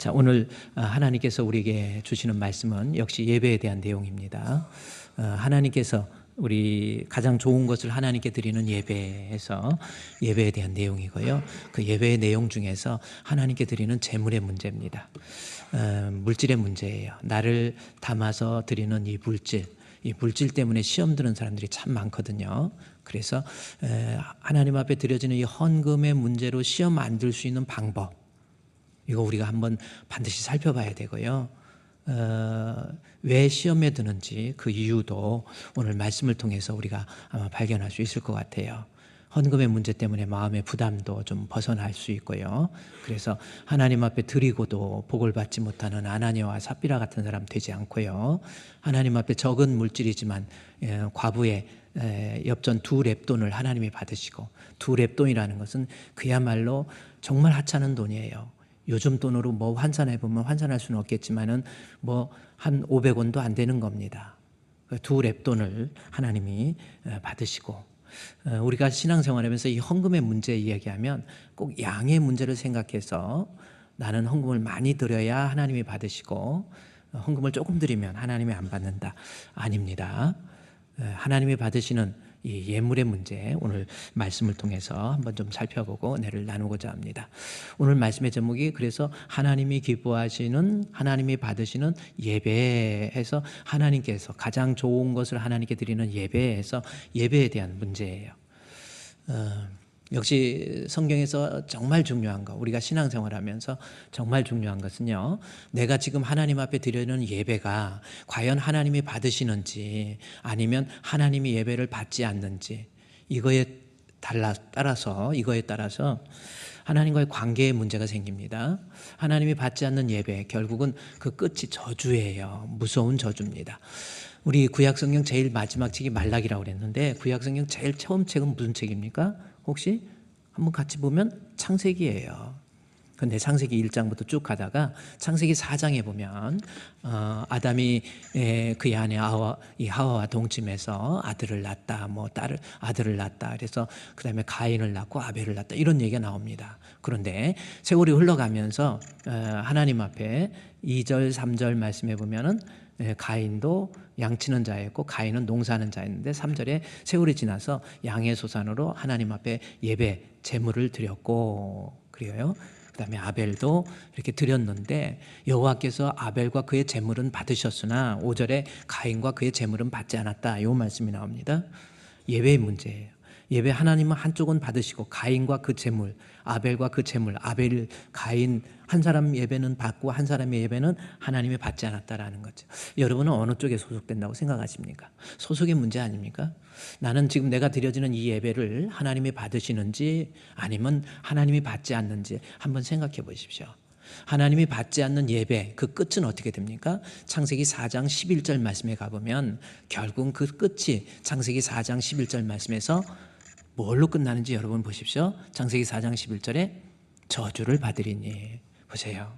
자, 오늘 하나님께서 우리에게 주시는 말씀은 역시 예배에 대한 내용입니다. 하나님께서 우리 가장 좋은 것을 하나님께 드리는 예배에서 예배에 대한 내용이고요. 그 예배의 내용 중에서 하나님께 드리는 제물의 문제입니다. 물질의 문제예요. 나를 담아서 드리는 이 물질 때문에 시험 드는 사람들이 참 많거든요. 그래서 하나님 앞에 드려지는 이 헌금의 문제로 시험 안 들 수 있는 방법, 이거 우리가 한번 반드시 살펴봐야 되고요. 왜 시험에 드는지 그 이유도 오늘 말씀을 통해서 우리가 아마 발견할 수 있을 것 같아요. 헌금의 문제 때문에 마음의 부담도 좀 벗어날 수 있고요. 그래서 하나님 앞에 드리고도 복을 받지 못하는 아나니아와 삽비라 같은 사람 되지 않고요. 하나님 앞에 적은 물질이지만 과부의 엽전 2렙돈을 하나님이 받으시고, 2렙돈이라는 것은 그야말로 정말 하찮은 돈이에요. 요즘 돈으로 뭐 환산해 보면 환산할 수는 없겠지만은 뭐 한 500원도 안 되는 겁니다. 2렙돈을 하나님이 받으시고, 우리가 신앙생활하면서 이 헌금의 문제 이야기하면 꼭 양의 문제를 생각해서 나는 헌금을 많이 드려야 하나님이 받으시고 헌금을 조금 드리면 하나님이 안 받는다. 아닙니다. 하나님이 받으시는 이 예물의 문제, 오늘 말씀을 통해서 한번 좀 살펴보고 은혜를 나누고자 합니다. 오늘 말씀의 제목이 그래서 하나님이 기뻐하시는, 하나님이 받으시는 예배에서 하나님께서 가장 좋은 것을 하나님께 드리는 예배에서 예배에 대한 문제예요. 역시 성경에서 정말 중요한 거, 우리가 신앙생활하면서 정말 중요한 것은요, 내가 지금 하나님 앞에 드리는 예배가 과연 하나님이 받으시는지 아니면 하나님이 예배를 받지 않는지, 이거에 따라서 하나님과의 관계에 문제가 생깁니다. 하나님이 받지 않는 예배, 결국은 그 끝이 저주예요. 무서운 저주입니다. 우리 구약성경 제일 마지막 책이 말라기라고 그랬는데, 구약성경 제일 처음 책은 무슨 책입니까? 혹시 한번 같이 보면 창세기예요. 근데 창세기 1장부터 쭉 가다가 창세기 4장에 보면 아담이 그의 아내 하와와 동침해서 아들을 낳았다, 아들을 낳았다. 그래서 그 다음에 가인을 낳고 아벨을 낳았다, 이런 얘기가 나옵니다. 그런데 세월이 흘러가면서 하나님 앞에 2절 3절 말씀해 보면은 가인도 양치는 자였고 가인은 농사하는 자였는데 3절에 세월이 지나서 양의 소산으로 하나님 앞에 예배 제물을 드렸고, 그래요. 그 다음에 아벨도 이렇게 드렸는데 여호와께서 아벨과 그의 제물은 받으셨으나 5절에 가인과 그의 제물은 받지 않았다, 이 말씀이 나옵니다. 예배의 문제예요. 예배, 하나님은 한쪽은 받으시고 가인과 그 제물, 아벨과 그 제물, 아벨, 가인 한 사람 예배는 받고 한 사람의 예배는 하나님이 받지 않았다라는 거죠. 여러분은 어느 쪽에 소속된다고 생각하십니까? 소속의 문제 아닙니까? 나는 지금 내가 드려지는 이 예배를 하나님이 받으시는지 아니면 하나님이 받지 않는지 한번 생각해 보십시오. 하나님이 받지 않는 예배, 그 끝은 어떻게 됩니까? 창세기 4장 11절 말씀에 가보면 결국 그 끝이 창세기 4장 11절 말씀에서 뭘로 끝나는지 여러분 보십시오. 창세기 4장 11절에 저주를 받으리니, 보세요.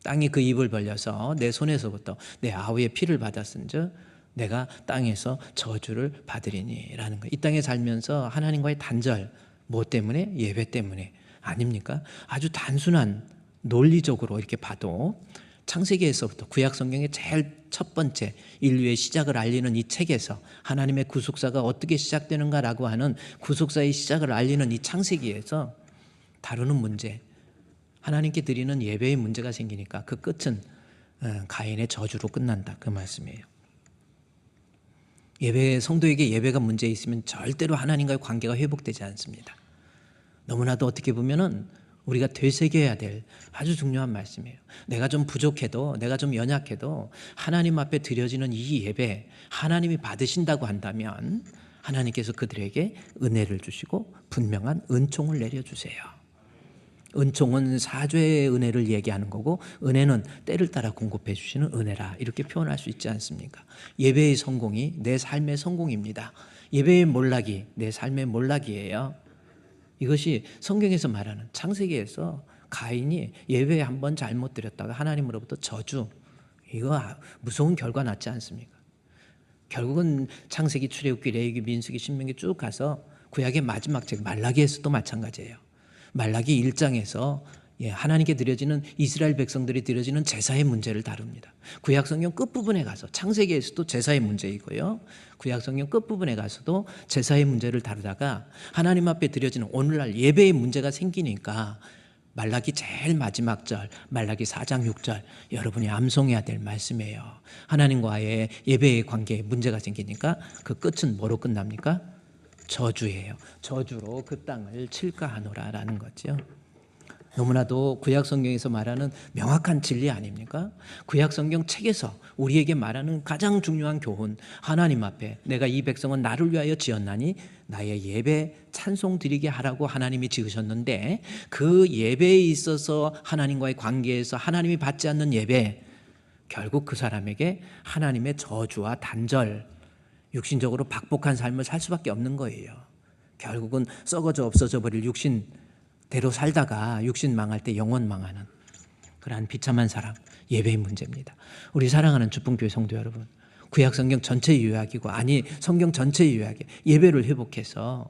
땅이 그 입을 벌려서 내 손에서부터 내 아우의 피를 받았은즉 내가 땅에서 저주를 받으리니 라는 거예요. 이 땅에 살면서 하나님과의 단절, 뭐 때문에? 예배 때문에 아닙니까? 아주 단순한 논리적으로 이렇게 봐도 창세기에서부터 구약 성경의 제일 첫 번째 인류의 시작을 알리는 이 책에서 하나님의 구속사가 어떻게 시작되는가라고 하는 구속사의 시작을 알리는 이 창세기에서 다루는 문제, 하나님께 드리는 예배의 문제가 생기니까 그 끝은 가인의 저주로 끝난다, 그 말씀이에요. 성도에게 예배가 문제 있으면 절대로 하나님과의 관계가 회복되지 않습니다. 너무나도 어떻게 보면은 우리가 되새겨야 될 아주 중요한 말씀이에요. 내가 좀 부족해도, 내가 좀 연약해도 하나님 앞에 드려지는 이 예배, 하나님이 받으신다고 한다면 하나님께서 그들에게 은혜를 주시고 분명한 은총을 내려주세요. 은총은 사죄의 은혜를 얘기하는 거고, 은혜는 때를 따라 공급해 주시는 은혜라, 이렇게 표현할 수 있지 않습니까? 예배의 성공이 내 삶의 성공입니다. 예배의 몰락이 내 삶의 몰락이에요. 이것이 성경에서 말하는, 창세기에서 가인이 예배에 한번 잘못 드렸다가 하나님으로부터 저주, 이거 무서운 결과 났지 않습니까? 결국은 창세기, 출애굽기, 레위기, 민수기, 신명기 쭉 가서 구약의 마지막 책 말라기에서도 마찬가지예요. 말라기 1장에서 하나님께 드려지는 이스라엘 백성들이 드려지는 제사의 문제를 다룹니다. 구약성경 끝부분에 가서 창세기에서도 제사의 문제이고요. 구약성경 끝부분에 가서도 제사의 문제를 다루다가 하나님 앞에 드려지는 오늘날 예배의 문제가 생기니까 말라기 제일 마지막 절, 말라기 4장 6절 여러분이 암송해야 될 말씀이에요. 하나님과의 예배의 관계에 문제가 생기니까 그 끝은 뭐로 끝납니까? 저주예요. 저주로 그 땅을 칠까 하노라라는 거죠. 너무나도 구약성경에서 말하는 명확한 진리 아닙니까? 구약성경 책에서 우리에게 말하는 가장 중요한 교훈, 하나님 앞에 내가 이 백성은 나를 위하여 지었나니 나의 예배 찬송 드리게 하라고 하나님이 지으셨는데, 그 예배에 있어서 하나님과의 관계에서 하나님이 받지 않는 예배, 결국 그 사람에게 하나님의 저주와 단절, 육신적으로 박복한 삶을 살 수밖에 없는 거예요. 결국은 썩어져 없어져 버릴 육신대로 살다가 육신 망할 때 영혼 망하는 그러한 비참한 사람, 예배의 문제입니다. 우리 사랑하는 주풍교회 성도 여러분, 구약성경 전체 요약이고, 아니 성경 전체 요약에 예배를 회복해서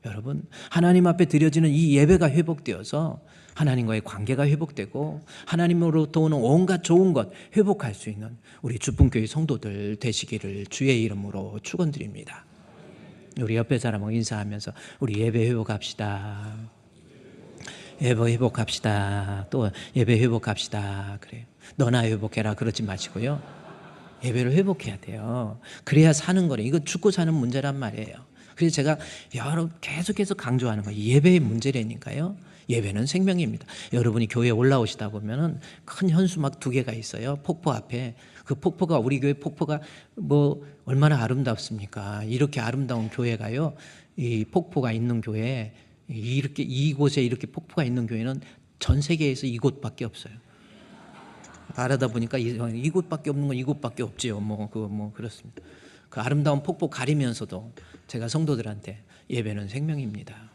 여러분 하나님 앞에 드려지는 이 예배가 회복되어서 하나님과의 관계가 회복되고 하나님으로부터 오는 온갖 좋은 것 회복할 수 있는 우리 주풍교회 성도들 되시기를 주의 이름으로 축원드립니다. 우리 옆에 사람하고 인사하면서 우리 예배 회복합시다. 예배 회복합시다. 또 예배 회복합시다. 그래요. 너나 회복해라 그러지 마시고요. 예배를 회복해야 돼요. 그래야 사는 거래요. 이거 죽고 사는 문제란 말이에요. 그래서 제가 계속해서 강조하는 거예요. 예배의 문제라니까요. 예배는 생명입니다. 여러분이 교회에 올라오시다 보면은 큰 현수막 2개가 있어요. 폭포 앞에. 그 폭포가, 우리 교회 폭포가 뭐 얼마나 아름답습니까? 이렇게 아름다운 교회가요, 이 폭포가 있는 교회, 이렇게 이곳에 이렇게 폭포가 있는 교회는 전 세계에서 이곳밖에 없어요. 알아다 보니까 이곳밖에 없는 건 이곳밖에 없지요. 그렇습니다. 그 아름다운 폭포 가리면서도 제가 성도들한테 예배는 생명입니다.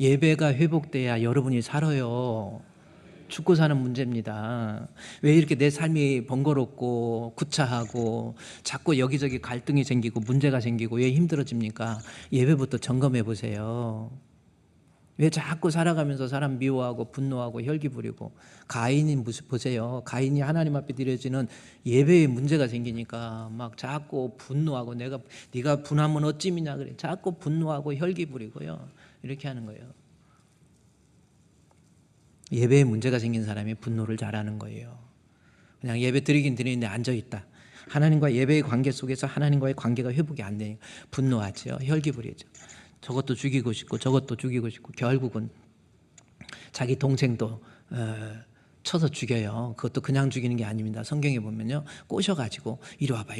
예배가 회복돼야 여러분이 살아요. 죽고 사는 문제입니다. 왜 이렇게 내 삶이 번거롭고 구차하고 자꾸 여기저기 갈등이 생기고 문제가 생기고 왜 힘들어집니까? 예배부터 점검해 보세요. 왜 자꾸 살아가면서 사람 미워하고 분노하고 혈기 부리고, 가인이 보세요. 가인이 하나님 앞에 드려지는 예배에 문제가 생기니까 막 자꾸 분노하고 네가 분하면 어찌미냐 그래. 자꾸 분노하고 혈기 부리고요. 이렇게 하는 거예요. 예배에 문제가 생긴 사람이 분노를 잘하는 거예요. 그냥 예배 드리긴 드리는데 앉아있다. 하나님과 예배의 관계 속에서 하나님과의 관계가 회복이 안 되니까 분노하죠. 혈기 부리죠. 저것도 죽이고 싶고 저것도 죽이고 싶고 결국은 자기 동생도 쳐서 죽여요. 그것도 그냥 죽이는 게 아닙니다. 성경에 보면요, 꼬셔가지고 이리 와봐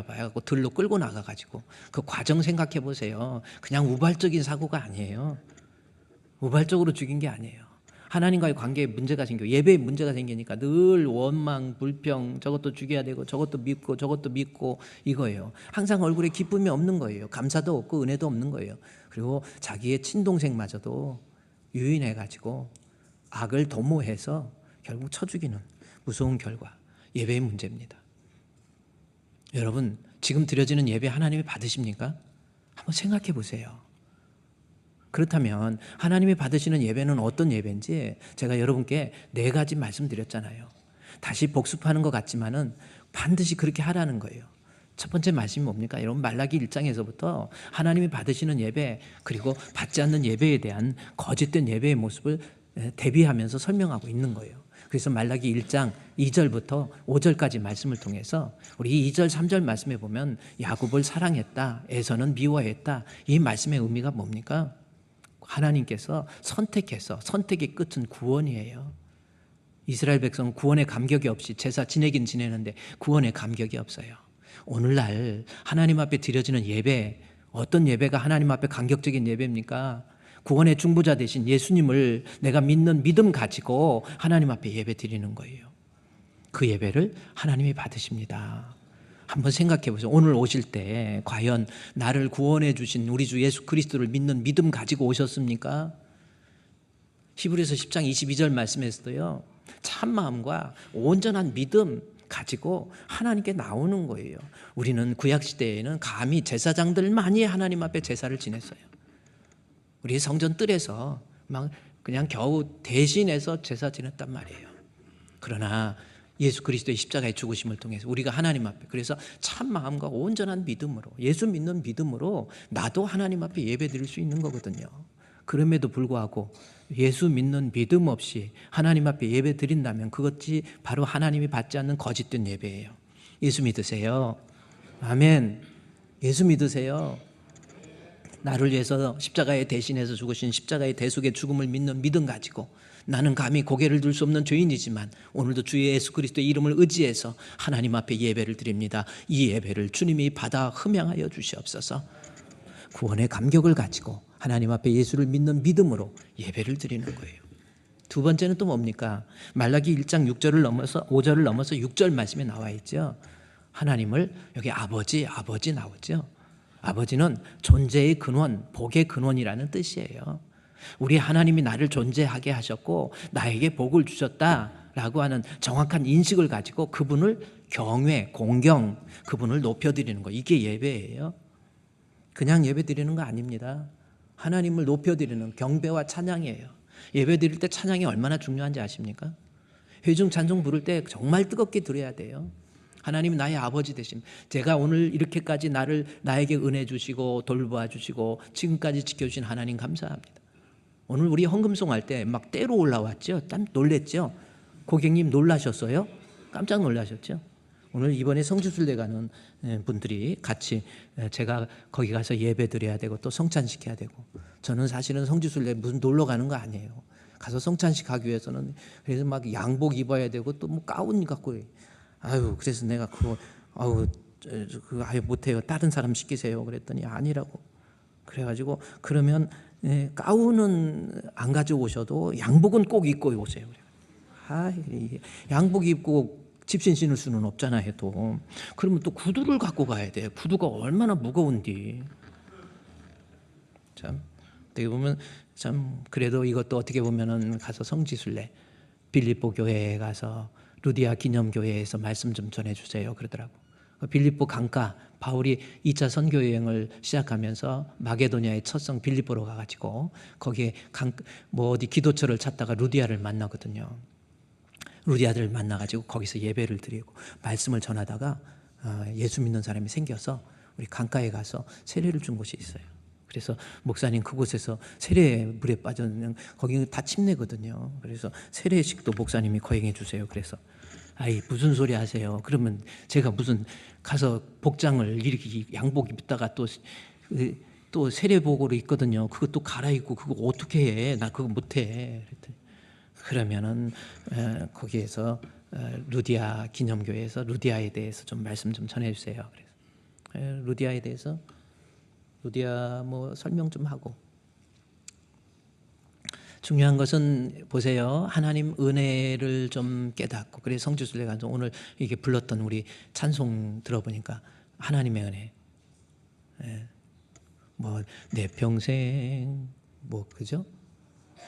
하고 들로 끌고 나가가지고 그 과정 생각해 보세요. 그냥 우발적인 사고가 아니에요. 우발적으로 죽인 게 아니에요. 하나님과의 관계에 문제가 생겨, 예배에 문제가 생기니까 늘 원망, 불평, 저것도 죽여야 되고 저것도 믿고 이거예요. 항상 얼굴에 기쁨이 없는 거예요. 감사도 없고 은혜도 없는 거예요. 그리고 자기의 친동생마저도 유인해가지고 악을 도모해서 결국 쳐 죽이는 무서운 결과, 예배의 문제입니다. 여러분, 지금 드려지는 예배 하나님이 받으십니까? 한번 생각해 보세요. 그렇다면 하나님이 받으시는 예배는 어떤 예배인지 제가 여러분께 4가지 말씀드렸잖아요. 다시 복습하는 것 같지만은 반드시 그렇게 하라는 거예요. 첫 번째 말씀이 뭡니까? 여러분, 말라기 1장에서부터 하나님이 받으시는 예배, 그리고 받지 않는 예배에 대한 거짓된 예배의 모습을 대비하면서 설명하고 있는 거예요. 그래서 말라기 1장 2절부터 5절까지 말씀을 통해서 우리 2절 3절 말씀에 보면 야곱을 사랑했다, 에서는 미워했다, 이 말씀의 의미가 뭡니까? 하나님께서 선택해서, 선택의 끝은 구원이에요. 이스라엘 백성은 구원의 감격이 없이 제사 지내긴 지내는데 구원의 감격이 없어요. 오늘날 하나님 앞에 드려지는 예배, 어떤 예배가 하나님 앞에 감격적인 예배입니까? 구원의 중보자 되신 예수님을 내가 믿는 믿음 가지고 하나님 앞에 예배 드리는 거예요. 그 예배를 하나님이 받으십니다. 한번 생각해 보세요. 오늘 오실 때 과연 나를 구원해 주신 우리 주 예수 그리스도를 믿는 믿음 가지고 오셨습니까? 히브리서 10장 22절 말씀에서도요, 참 마음과 온전한 믿음 가지고 하나님께 나오는 거예요. 우리는 구약 시대에는 감히 제사장들만이 하나님 앞에 제사를 지냈어요. 우리 성전 뜰에서 막 그냥 겨우 대신해서 제사 지냈단 말이에요. 그러나 예수 그리스도의 십자가의 죽으심을 통해서 우리가 하나님 앞에, 그래서 참 마음과 온전한 믿음으로, 예수 믿는 믿음으로 나도 하나님 앞에 예배 드릴 수 있는 거거든요. 그럼에도 불구하고 예수 믿는 믿음 없이 하나님 앞에 예배 드린다면 그것이 바로 하나님이 받지 않는 거짓된 예배예요. 예수 믿으세요? 아멘. 예수 믿으세요? 나를 위해서 십자가에 대신해서 죽으신 십자가의 대속의 죽음을 믿는 믿음 가지고 나는 감히 고개를 들 수 없는 죄인이지만 오늘도 주 예수 그리스도의 이름을 의지해서 하나님 앞에 예배를 드립니다. 이 예배를 주님이 받아 흠양하여 주시옵소서. 구원의 감격을 가지고 하나님 앞에 예수를 믿는 믿음으로 예배를 드리는 거예요. 두 번째는 또 뭡니까? 말라기 1장 6절을 넘어서 5절을 넘어서 6절 말씀에 나와 있죠. 하나님을, 여기 아버지 나오죠. 아버지는 존재의 근원, 복의 근원이라는 뜻이에요. 우리 하나님이 나를 존재하게 하셨고 나에게 복을 주셨다라고 하는 정확한 인식을 가지고 그분을 경외, 공경, 그분을 높여드리는 거, 이게 예배예요. 그냥 예배 드리는 거 아닙니다. 하나님을 높여드리는 경배와 찬양이에요. 예배 드릴 때 찬양이 얼마나 중요한지 아십니까? 회중 찬송 부를 때 정말 뜨겁게 드려야 돼요. 하나님이 나의 아버지 되심, 제가 오늘 이렇게까지 나에게 은혜 주시고 돌보아 주시고 지금까지 지켜주신 하나님 감사합니다. 오늘 우리 헌금송 할 때 막 때로 올라왔죠. 놀랬죠. 고객님 놀라셨어요? 깜짝 놀라셨죠. 오늘 이번에 성지순례 가는 분들이 같이, 제가 거기 가서 예배 드려야 되고 또 성찬식 해야 되고, 저는 사실은 성지순례 무슨 놀러 가는 거 아니에요. 가서 성찬식 하기 위해서는 그래서 막 양복 입어야 되고 또 뭐 가운 갖고, 그래서 내가 그거 아유 못해요. 다른 사람 시키세요. 그랬더니 아니라고. 그래가지고 그러면 가운은 안 가져오셔도 양복은 꼭 입고 오세요. 양복 입고 집신 신을 수는 없잖아요. 또 그러면 또 구두를 갖고 가야 돼. 구두가 얼마나 무거운디. 참 어떻게 보면 참, 그래도 이것도 어떻게 보면은 가서 성지순례 빌립보 교회에 가서 루디아 기념교회에서 말씀 좀 전해주세요 그러더라고. 빌립보 강가, 바울이 2차 선교 여행을 시작하면서 마게도니아의 첫 성 빌립보로 가가지고 거기에 어디 기도처를 찾다가 루디아를 만나거든요. 루디아를 만나가지고 거기서 예배를 드리고 말씀을 전하다가 예수 믿는 사람이 생겨서 우리 강가에 가서 세례를 준 곳이 있어요. 그래서 목사님 그곳에서 세례 물에 빠졌는, 거기 다 침례거든요. 그래서 세례식도 목사님이 거행해 주세요. 그래서 무슨 소리 하세요? 그러면 제가 무슨 가서 복장을 이렇게 양복 입다가 또 세례복으로 입거든요. 그것도 갈아입고 그거 어떻게 해? 나 그거 못해. 그랬더니 그러면은 거기에서 루디아 기념교회에서 루디아에 대해서 좀 말씀 좀 전해주세요. 그래서 루디아에 대해서 루디아 설명 좀 하고. 중요한 것은 보세요. 하나님 은혜를 좀 깨닫고, 그래서 성지순례 가서 오늘 이게 불렀던 우리 찬송 들어보니까 하나님의 은혜, 내 평생 그죠?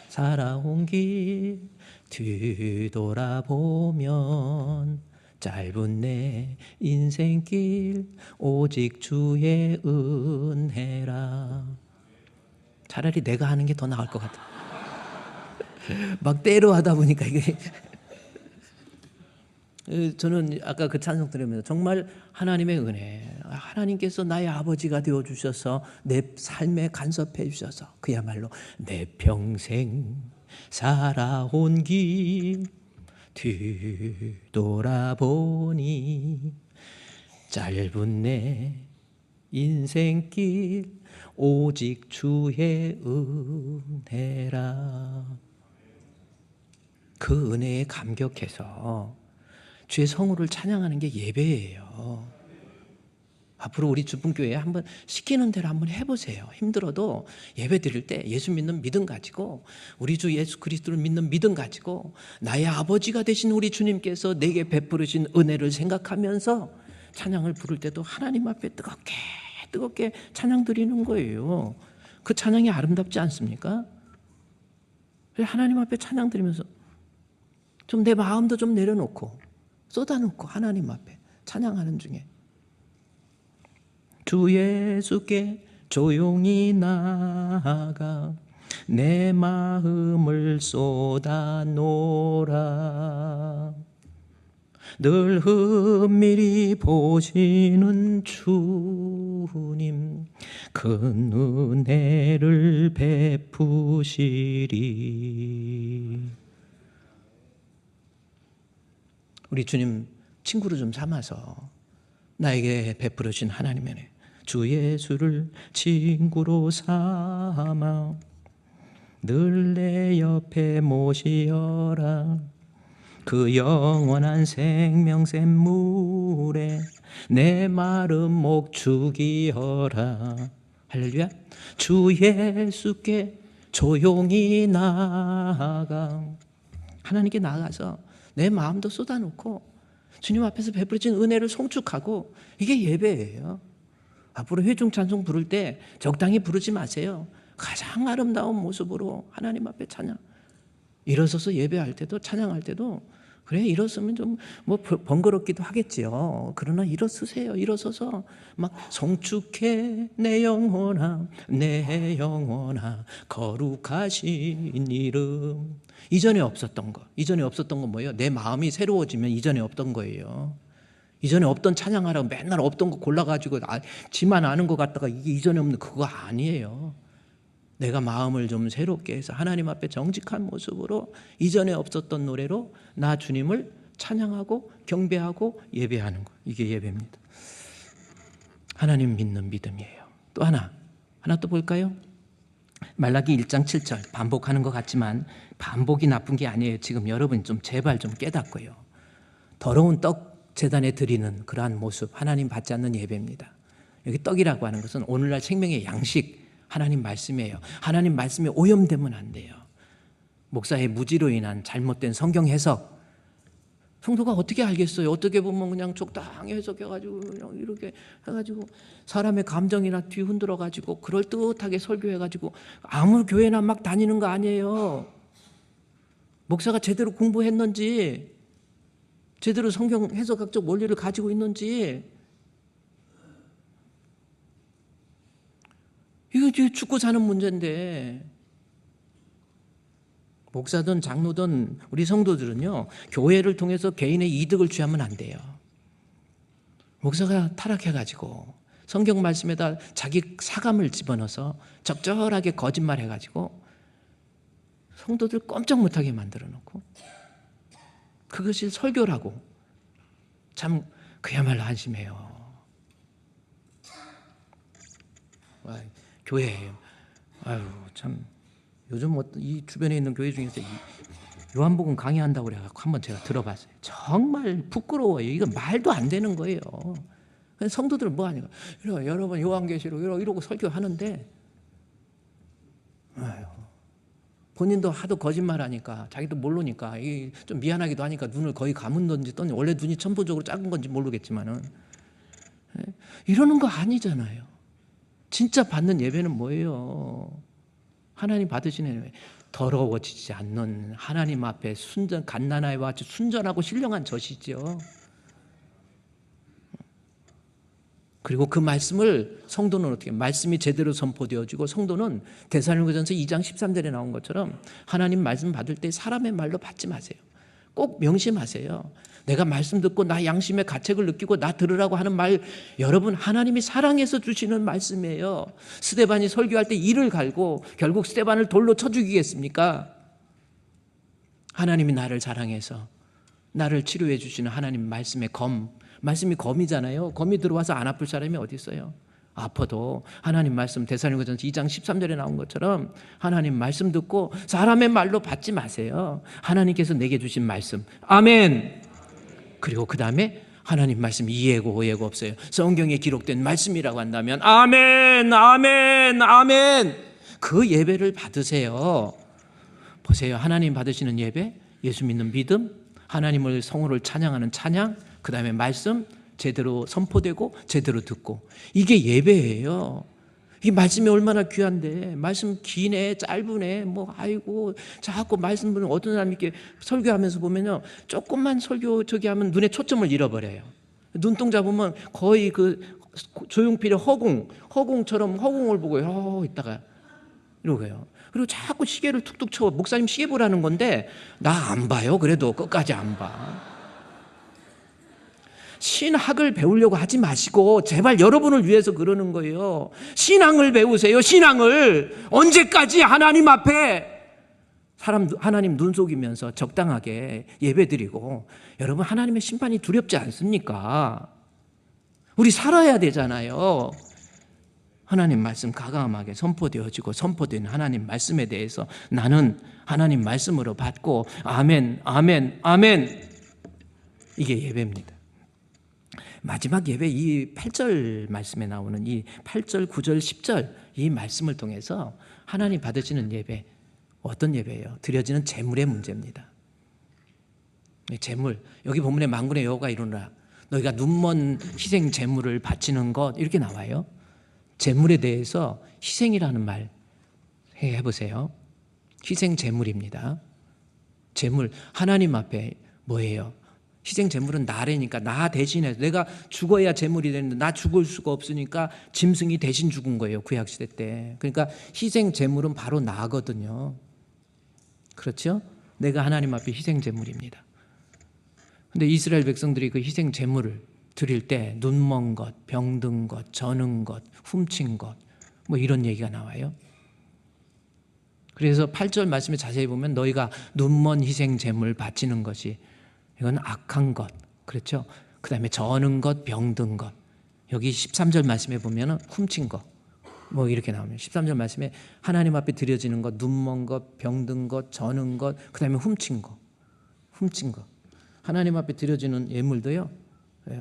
살아온 길 뒤돌아보면 짧은 내 인생길 오직 주의 은혜라. 차라리 내가 하는 게 더 나을 것 같아. 막 때로 하다 보니까 이게 저는 아까 그 찬송 들으면서 정말 하나님의 은혜, 하나님께서 나의 아버지가 되어주셔서 내 삶에 간섭해 주셔서 그야말로 내 평생 살아온 길 뒤돌아보니 짧은 내 인생길 오직 주의 은혜라. 그 은혜에 감격해서 주의 성호를 찬양하는 게 예배예요. 앞으로 우리 주분교회에 한번 시키는 대로 한번 해보세요. 힘들어도 예배 드릴 때 예수 믿는 믿음 가지고, 우리 주 예수 그리스도를 믿는 믿음 가지고 나의 아버지가 되신 우리 주님께서 내게 베푸르신 은혜를 생각하면서 찬양을 부를 때도 하나님 앞에 뜨겁게 찬양 드리는 거예요. 그 찬양이 아름답지 않습니까? 하나님 앞에 찬양 드리면서 좀 내 마음도 좀 내려놓고 쏟아놓고 하나님 앞에 찬양하는 중에 주 예수께 조용히 나아가 내 마음을 쏟아놓으라. 늘 은밀히 보시는 주님, 큰 은혜를 베푸시리. 우리 주님 친구로 좀 삼아서 나에게 베풀으신 하나님의 은혜, 주 예수를 친구로 삼아 늘 내 옆에 모시어라. 그 영원한 생명샘 물에 내 마른 목 죽이어라. 할렐루야. 주 예수께 조용히 나아가, 하나님께 나아가서 내 마음도 쏟아놓고 주님 앞에서 베풀어진 은혜를 송축하고, 이게 예배예요. 앞으로 회중 찬송 부를 때 적당히 부르지 마세요. 가장 아름다운 모습으로 하나님 앞에 찬양, 일어서서 예배할 때도 찬양할 때도 그래, 일어서면 좀 뭐 번거롭기도 하겠지요. 그러나 일어서세요. 일어서서 막 송축해 내 영혼아 내 영혼아 거룩하신 이름. 이전에 없었던 거, 이전에 없었던 건 뭐예요? 내 마음이 새로워지면 이전에 없던 거예요. 이전에 없던 찬양하라고 맨날 없던 거 골라가지고 지만 아는 것 같다가 이게 이전에 없는 그거 아니에요. 내가 마음을 좀 새롭게 해서 하나님 앞에 정직한 모습으로 이전에 없었던 노래로 나 주님을 찬양하고 경배하고 예배하는 것, 이게 예배입니다. 하나님 믿는 믿음이에요. 또 하나 또 볼까요? 말라기 1장 7절, 반복하는 것 같지만 반복이 나쁜 게 아니에요. 지금 여러분 좀 제발 좀 깨닫고요. 더러운 떡 제단에 드리는 그러한 모습, 하나님 받지 않는 예배입니다. 여기 떡이라고 하는 것은 오늘날 생명의 양식, 하나님 말씀이에요. 하나님 말씀에 오염되면 안 돼요. 목사의 무지로 인한 잘못된 성경 해석, 성도가 어떻게 알겠어요? 어떻게 보면 그냥 적당히 해석해가지고 그냥 이렇게 해가지고 사람의 감정이나 뒤흔들어가지고 그럴듯하게 설교해가지고 아무 교회나 막 다니는 거 아니에요. 목사가 제대로 공부했는지, 제대로 성경 해석학적 원리를 가지고 있는지, 이거 죽고 사는 문제인데, 목사든 장로든 우리 성도들은요, 교회를 통해서 개인의 이득을 취하면 안 돼요. 목사가 타락해가지고 성경 말씀에다 자기 사감을 집어넣어서 적절하게 거짓말해가지고 성도들 꼼짝 못하게 만들어 놓고, 그것이 설교라고. 참 그야말로 한심해요. 교회예요. 아유, 참 요즘 이 주변에 있는 교회 중에서 요한복음 강의한다고 그래갖고 한번 제가 들어봤어요. 정말 부끄러워요. 이건 말도 안 되는 거예요. 성도들은 뭐 하니까 여러분 요한계시록 이러고 설교하는데, 아유, 본인도 하도 거짓말하니까, 자기도 모르니까 좀 미안하기도 하니까 눈을 거의 감은던지 떴니, 원래 눈이 천부적으로 작은 건지 모르겠지만은 이러는 거 아니잖아요. 진짜 받는 예배는 뭐예요? 하나님 받으시는 예배, 더러워지지 않는 하나님 앞에 순전 갓난아이와 같이 순전하고 신령한 젖이죠. 그리고 그 말씀을 성도는 어떻게, 말씀이 제대로 선포되어지고, 성도는 데살로니가전서 2장 13절에 나온 것처럼 하나님 말씀 받을 때 사람의 말로 받지 마세요. 꼭 명심하세요. 내가 말씀 듣고 나 양심의 가책을 느끼고 나 들으라고 하는 말, 여러분 하나님이 사랑해서 주시는 말씀이에요. 스데반이 설교할 때 이를 갈고 결국 스데반을 돌로 쳐 죽이겠습니까? 하나님이 나를 사랑해서 나를 치료해 주시는 하나님 말씀의 검, 말씀이 검이잖아요. 검이 들어와서 안 아플 사람이 어디 있어요? 아파도 하나님 말씀, 데살로니가전서 2장 13절에 나온 것처럼 하나님 말씀 듣고 사람의 말로 받지 마세요. 하나님께서 내게 주신 말씀, 아멘. 그리고 그 다음에 하나님 말씀 이해고 오해고 없어요. 성경에 기록된 말씀이라고 한다면 아멘, 아멘, 아멘. 그 예배를 받으세요. 보세요. 하나님 받으시는 예배, 예수 믿는 믿음, 하나님을 성호를 찬양하는 찬양, 그 다음에 말씀 제대로 선포되고 제대로 듣고, 이게 예배예요. 이 말씀이 얼마나 귀한데, 말씀 기네 짧으네 뭐 아이고 자꾸 말씀을 어떤 사람이 이렇게 설교하면서 보면요, 조금만 설교 저기 하면 눈에 초점을 잃어버려요. 눈동자 보면 거의 그 조용필의 허공처럼 허공을 보고 있다가 이러고요. 그리고 자꾸 시계를 툭툭 쳐. 목사님 시계 보라는 건데 나 안 봐요. 그래도 끝까지 안 봐. 신학을 배우려고 하지 마시고 제발 여러분을 위해서 그러는 거예요. 신앙을 배우세요. 신앙을. 언제까지 하나님 앞에 하나님 눈 속이면서 적당하게 예배드리고. 여러분, 하나님의 심판이 두렵지 않습니까? 우리 살아야 되잖아요. 하나님 말씀 과감하게 선포되어지고 선포된 하나님 말씀에 대해서 나는 하나님 말씀으로 받고 아멘, 아멘, 아멘. 이게 예배입니다. 마지막 예배, 이 8절 말씀에 나오는 이 8절, 9절, 10절 이 말씀을 통해서 하나님 받으시는 예배, 어떤 예배예요? 드려지는 제물의 문제입니다. 제물, 여기 본문에 만군의 여호와가 이르노라 너희가 눈먼 희생 제물을 바치는 것 이렇게 나와요. 제물에 대해서 희생이라는 말 해보세요. 희생 제물입니다. 제물, 하나님 앞에 뭐예요? 희생 제물은 나래니까 나 대신에 내가 죽어야 제물이 되는데 나 죽을 수가 없으니까 짐승이 대신 죽은 거예요. 구약시대 때. 그러니까 희생 제물은 바로 나거든요. 그렇죠? 내가 하나님 앞에 희생 제물입니다. 근데 이스라엘 백성들이 그 희생 제물을 드릴 때 눈먼 것, 병든 것, 저는 것, 훔친 것 뭐 이런 얘기가 나와요. 그래서 8절 말씀에 자세히 보면 너희가 눈먼 희생 제물 바치는 것이 이건 악한 것, 그렇죠? 그 다음에 저는 것, 병든 것. 여기 13절 말씀에 보면 훔친 것 뭐 이렇게 나오면 13절 말씀에 하나님 앞에 드려지는 것, 눈먼 것, 병든 것, 저는 것, 그 다음에 훔친 것. 하나님 앞에 드려지는 예물도요.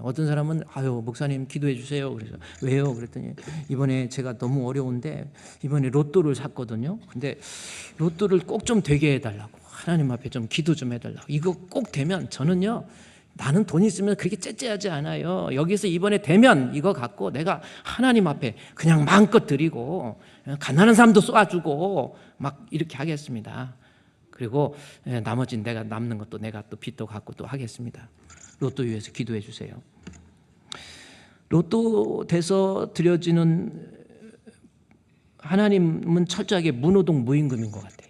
어떤 사람은 아유 목사님 기도해 주세요. 그래서 왜요? 그랬더니 이번에 제가 너무 어려운데 이번에 로또를 샀거든요. 근데 로또를 꼭 좀 되게 해달라고 하나님 앞에 좀 기도 좀 해달라고. 이거 꼭 되면 저는요 나는 돈 있으면 그렇게 째째하지 않아요. 여기서 이번에 되면 이거 갖고 내가 하나님 앞에 그냥 마음껏 드리고 가난한 사람도 쏘아주고 막 이렇게 하겠습니다. 그리고 나머지는 내가 남는 것도 내가 또 빚도 갖고 또 하겠습니다. 로또 위해서 기도해 주세요. 로또 돼서 드려지는 하나님은 철저하게 무노동 무임금인 것 같아요.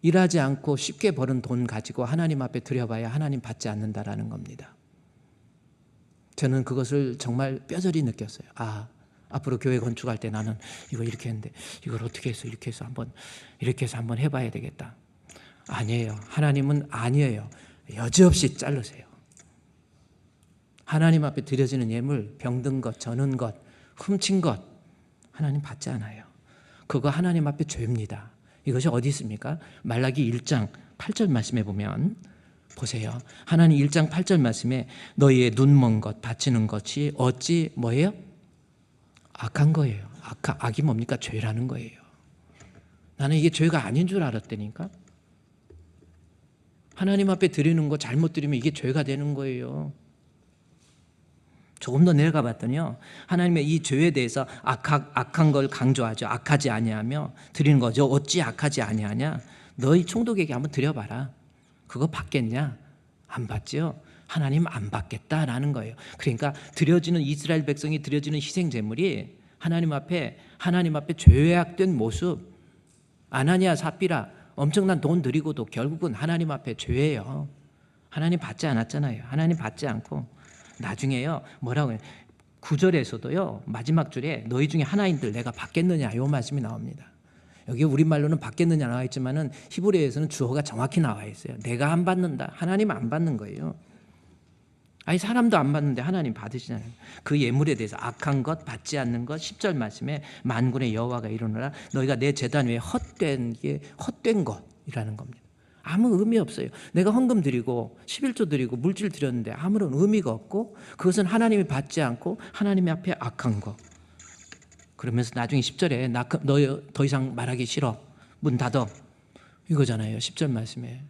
일하지 않고 쉽게 버는 돈 가지고 하나님 앞에 드려봐야 하나님 받지 않는다라는 겁니다. 저는 그것을 정말 뼈저리 느꼈어요. 아, 앞으로 교회 건축할 때 나는 이거 이렇게 했는데 이걸 어떻게 해서 이렇게 해서 한번 해봐야 되겠다. 아니에요. 하나님은 아니에요. 여지없이 자르세요. 하나님 앞에 드려지는 예물, 병든 것, 저는 것, 훔친 것 하나님 받지 않아요. 그거 하나님 앞에 죄입니다. 이것이 어디 있습니까? 말라기 1장 8절 말씀에 보면 보세요. 하나님 1장 8절 말씀에 너희의 눈먼 것 바치는 것이 어찌 뭐예요? 악한 거예요. 악이 뭡니까? 죄라는 거예요. 나는 이게 죄가 아닌 줄 알았다니까. 하나님 앞에 드리는 거 잘못 드리면 이게 죄가 되는 거예요. 조금 더 내려가 봤더니요. 하나님의 이 죄에 대해서 악한 걸 강조하죠. 악하지 아니하며 드리는 거죠. 어찌 악하지 아니하냐? 너희 총독에게 한번 드려봐라. 그거 받겠냐? 안 받지요. 하나님 안 받겠다라는 거예요. 그러니까 드려지는 이스라엘 백성이 드려지는 희생 제물이 하나님 앞에 죄악된 모습. 아나니아 삽비라 엄청난 돈 드리고도 결국은 하나님 앞에 죄예요. 하나님 받지 않았잖아요. 하나님 받지 않고 나중에요. 뭐라고 해요? 9절에서도요. 마지막 줄에 너희 중에 하나인들 내가 받겠느냐 이 말씀이 나옵니다. 여기 우리말로는 받겠느냐 나와 있지만은 히브리어에서는 주어가 정확히 나와 있어요. 내가 안 받는다. 하나님 안 받는 거예요. 아니 사람도 안 받는데 하나님 받으시잖아요. 그 예물에 대해서 악한 것 받지 않는 것 10절 말씀에 만군의 여호와가 이르노라 너희가 내 제단 위에 헛된 것이라는 겁니다. 아무 의미 없어요. 내가 헌금 드리고 11조 드리고 물질 드렸는데 아무런 의미가 없고 그것은 하나님이 받지 않고 하나님 앞에 악한 거. 그러면서 나중에 10절에 나 너 더 이상 말하기 싫어. 문 닫어. 이거잖아요. 10절 말씀에.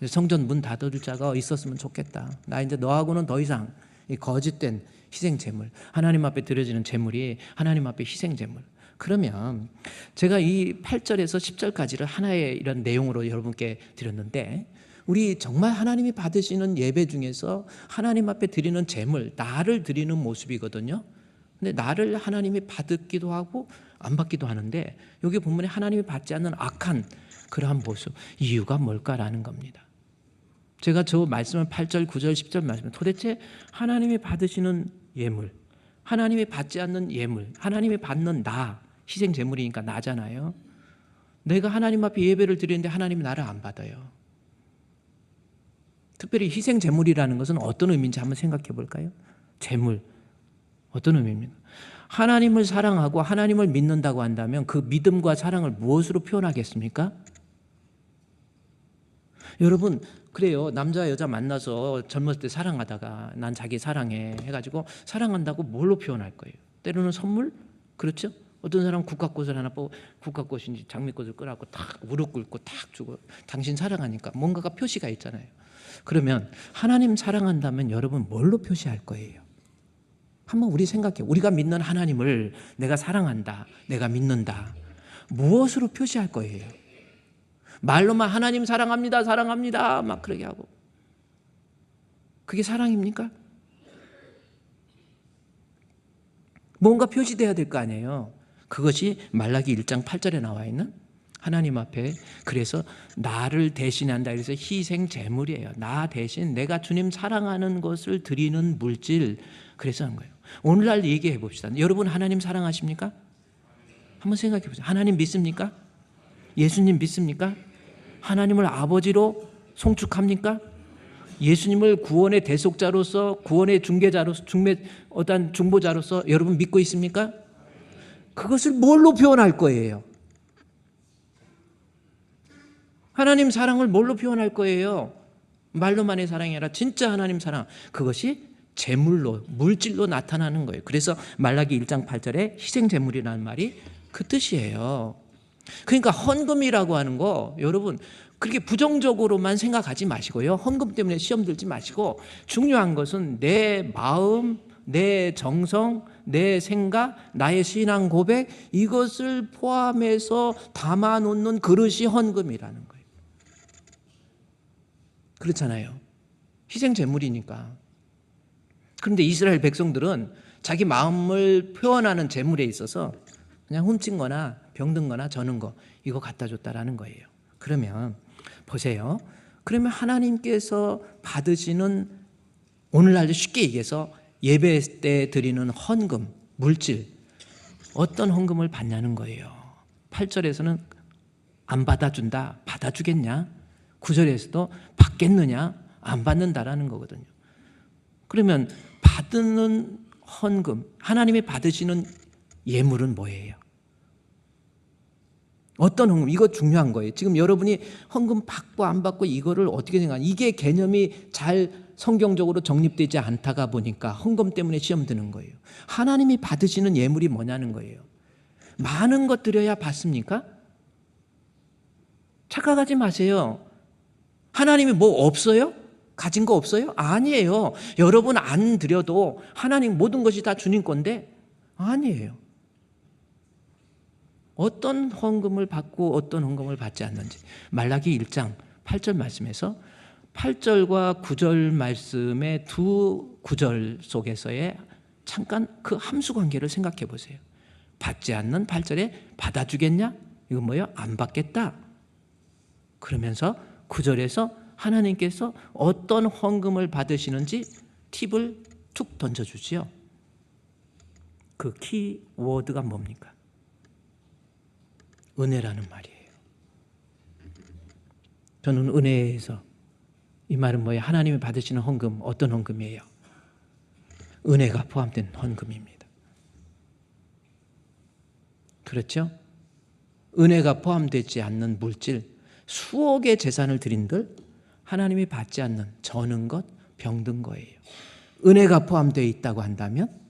성전 문 닫아줄 자가 있었으면 좋겠다. 나 이제 너하고는 더 이상 이 거짓된 희생 제물, 하나님 앞에 드려지는 제물이 하나님 앞에 희생 제물. 그러면 제가 이 8절에서 10절까지를 하나의 이런 내용으로 여러분께 드렸는데 우리 정말 하나님이 받으시는 예배 중에서 하나님 앞에 드리는 제물, 나를 드리는 모습이거든요. 근데 나를 하나님이 받기도 하고 안 받기도 하는데 여기 본문에 하나님이 받지 않는 악한 그러한 모습, 이유가 뭘까라는 겁니다. 제가 저 말씀을 8절, 9절, 10절 말씀을 도대체 하나님이 받으시는 예물, 하나님이 받지 않는 예물, 하나님이 받는 나, 희생 제물이니까 나잖아요. 내가 하나님 앞에 예배를 드리는데 하나님이 나를 안 받아요. 특별히 희생 제물이라는 것은 어떤 의미인지 한번 생각해 볼까요? 제물, 어떤 의미입니까? 하나님을 사랑하고 하나님을 믿는다고 한다면 그 믿음과 사랑을 무엇으로 표현하겠습니까? 여러분, 그래요. 남자 여자 만나서 젊었을 때 사랑하다가 난 자기 사랑해 해가지고 사랑한다고 뭘로 표현할 거예요? 때로는 선물? 그렇죠? 어떤 사람은 국화꽃을 하나 뽑고 국화꽃인지 장미꽃을 끌어갖고 탁 무릎 꿇고 탁 주고 당신 사랑하니까 뭔가가 표시가 있잖아요. 그러면 하나님 사랑한다면 여러분 뭘로 표시할 거예요? 한번 우리 생각해. 우리가 믿는 하나님을 내가 사랑한다, 내가 믿는다, 무엇으로 표시할 거예요? 말로만 하나님 사랑합니다, 사랑합니다 막 그러게 하고, 그게 사랑입니까? 뭔가 표시돼야 될 거 아니에요. 그것이 말라기 1장 8절에 나와 있는 하나님 앞에, 그래서 나를 대신한다, 그래서 희생 제물이에요. 나 대신 내가 주님 사랑하는 것을 드리는 물질, 그래서 한 거예요. 오늘날 얘기해 봅시다. 여러분 하나님 사랑하십니까? 한번 생각해 보세요. 하나님 믿습니까? 예수님 믿습니까? 하나님을 아버지로 송축합니까? 예수님을 구원의 대속자로서, 구원의 중개자로서, 어떤 중보자로서 여러분 믿고 있습니까? 그것을 뭘로 표현할 거예요? 하나님 사랑을 뭘로 표현할 거예요? 말로만의 사랑이 아니라 진짜 하나님 사랑, 그것이 제물로, 물질로 나타나는 거예요. 그래서 말라기 1장 8절에 희생 제물이라는 말이 그 뜻이에요. 그러니까 헌금이라고 하는 거 여러분 그렇게 부정적으로만 생각하지 마시고요. 헌금 때문에 시험 들지 마시고, 중요한 것은 내 마음, 내 정성, 내 생각, 나의 신앙 고백, 이것을 포함해서 담아놓는 그릇이 헌금이라는 거예요. 그렇잖아요. 희생 제물이니까. 그런데 이스라엘 백성들은 자기 마음을 표현하는 제물에 있어서 그냥 훔친 거나 병든 거나 저는 거, 이거 갖다 줬다라는 거예요. 그러면 보세요. 그러면 하나님께서 받으시는, 오늘날도 쉽게 얘기해서 예배 때 드리는 헌금, 물질, 어떤 헌금을 받냐는 거예요. 8절에서는 안 받아준다, 받아주겠냐? 9절에서도 받겠느냐? 안 받는다라는 거거든요. 그러면 받는 헌금, 하나님이 받으시는 예물은 뭐예요? 어떤 헌금? 이거 중요한 거예요. 지금 여러분이 헌금 받고 안 받고 이거를 어떻게 생각하냐, 이게 개념이 잘 성경적으로 정립되지 않다가 보니까 헌금 때문에 시험 드는 거예요. 하나님이 받으시는 예물이 뭐냐는 거예요. 많은 것 드려야 받습니까? 착각하지 마세요. 하나님이 뭐 없어요? 가진 거 없어요? 아니에요. 여러분 안 드려도 하나님 모든 것이 다 주님 건데 아니에요. 어떤 헌금을 받고 어떤 헌금을 받지 않는지 말라기 1장 8절 말씀에서 8절과 9절 말씀의 두 구절 속에서의 잠깐 그 함수 관계를 생각해 보세요. 받지 않는 8절에 받아주겠냐? 이건 뭐예요? 안 받겠다. 그러면서 9절에서 하나님께서 어떤 헌금을 받으시는지 팁을 툭 던져주지요. 그 키워드가 뭡니까? 은혜라는 말이에요. 저는 은혜에서, 이 말은 뭐예요? 하나님이 받으시는 헌금, 어떤 헌금이에요? 은혜가 포함된 헌금입니다. 그렇죠? 은혜가 포함되지 않는 물질, 수억의 재산을 드린들 하나님이 받지 않는 저는 것, 병든 거예요. 은혜가 포함되어 있다고 한다면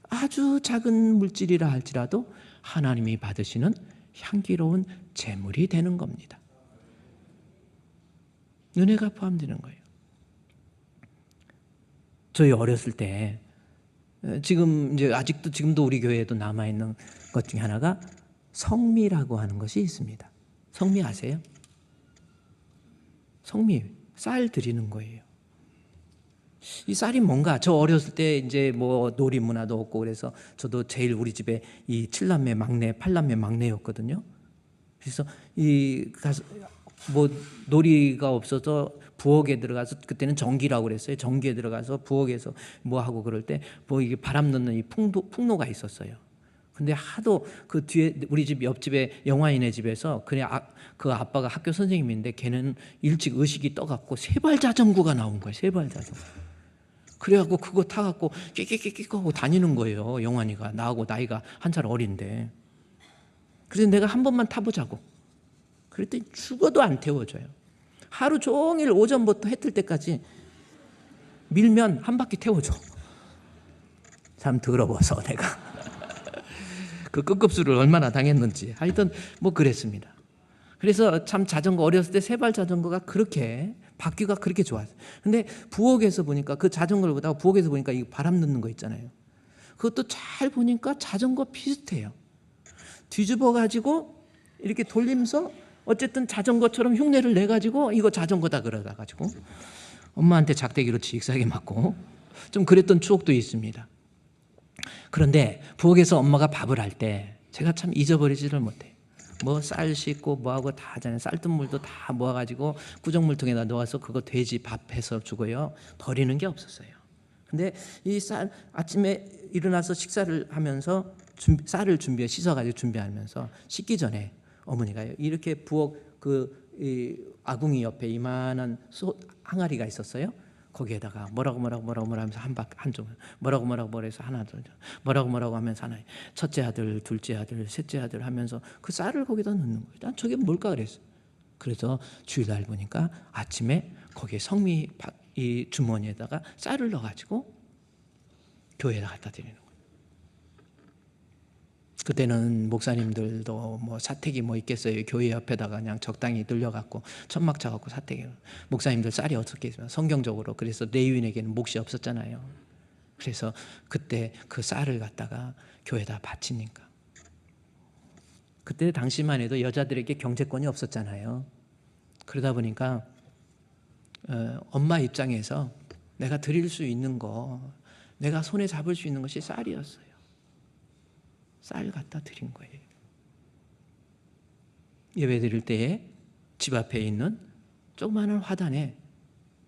아주 작은 물질이라 할지라도 하나님이 받으시는 향기로운 제물이 되는 겁니다. 은혜가 포함되는 거예요. 저희 어렸을 때, 지금 이제 아직도 지금도 우리 교회에도 남아 있는 것 중에 하나가 성미라고 하는 것이 있습니다. 성미 아세요? 성미, 쌀 드리는 거예요. 이 쌀이 뭔가, 저 어렸을 때 이제 뭐 놀이 문화도 없고 그래서 저도 제일 우리 집에 이 7남매 막내, 8남매 막내였거든요. 그래서 이 가서 뭐 놀이가 없어서 부엌에 들어가서, 그때는 전기라고 그랬어요. 전기에 들어가서 부엌에서 뭐 하고 그럴 때 뭐 이게 바람 넣는 이 풍로가 있었어요. 근데 하도 그 뒤에 우리 집 옆집에 영화인의 집에서 그 아빠가 학교 선생님인데 걔는 일찍 의식이 떠갖고 세발 자전거가 나온 거예요. 세발 자전거. 그래갖고 그거 타갖고 끼끼끼끼 하고 다니는 거예요. 영환이가 나하고 나이가 한 살 어린데. 그래서 내가 한 번만 타보자고. 그랬더니 죽어도 안 태워줘요. 하루 종일 오전부터 해 뜰 때까지 밀면 한 바퀴 태워줘. 참 더러워서 내가 그 끄급수를 얼마나 당했는지. 하여튼 뭐 그랬습니다. 그래서 참 자전거 어렸을 때 세발 자전거가 그렇게 바퀴가 그렇게 좋았어요. 근데 부엌에서 보니까 그 자전거를 보다가 부엌에서 보니까 이 바람 넣는 거 있잖아요. 그것도 잘 보니까 자전거 비슷해요. 뒤집어 가지고 이렇게 돌리면서 어쨌든 자전거처럼 흉내를 내 가지고 이거 자전거다 그러다 가지고 엄마한테 작대기로 직사게 맞고 좀 그랬던 추억도 있습니다. 그런데 부엌에서 엄마가 밥을 할 때 제가 참 잊어버리지를 못해요. 뭐 쌀 씻고 뭐하고 다 하잖아요. 쌀뜨물도 다 모아가지고 구정물통에다 넣어서 그거 돼지 밥 해서 주고요. 버리는 게 없었어요. 근데 이 쌀 아침에 일어나서 식사를 하면서 쌀을 씻어가지고 준비하면서 씻기 전에 어머니가 이렇게 부엌 이 아궁이 옆에 이만한 항아리가 있었어요. 거기에다가 뭐라고 하면서 한쪽 뭐라고 해서 하나 뭐라고 하면서 하나, 첫째 아들, 둘째 아들, 셋째 아들 하면서 그 쌀을 거기다 넣는 거예요. 난 저게 뭘까 그랬어. 그래서 주일날 보니까 아침에 거기에 성미 이 주머니에다가 쌀을 넣어가지고 교회에다 갖다 드리는 거예요. 그때는 목사님들도 뭐 사택이 뭐 있겠어요. 교회 옆에다가 그냥 적당히 늘려갖고 천막 쳐갖고 사택이. 목사님들 쌀이 어떻게 있으면 성경적으로 그래서 레위인에게는 몫이 없었잖아요. 그래서 그때 그 쌀을 갖다가 교회에다 바치니까. 그때 당시만 해도 여자들에게 경제권이 없었잖아요. 그러다 보니까 엄마 입장에서 내가 드릴 수 있는 거, 내가 손에 잡을 수 있는 것이 쌀이었어요. 쌀 갖다 드린 거예요. 예배 드릴 때에 집 앞에 있는 조그마한 화단에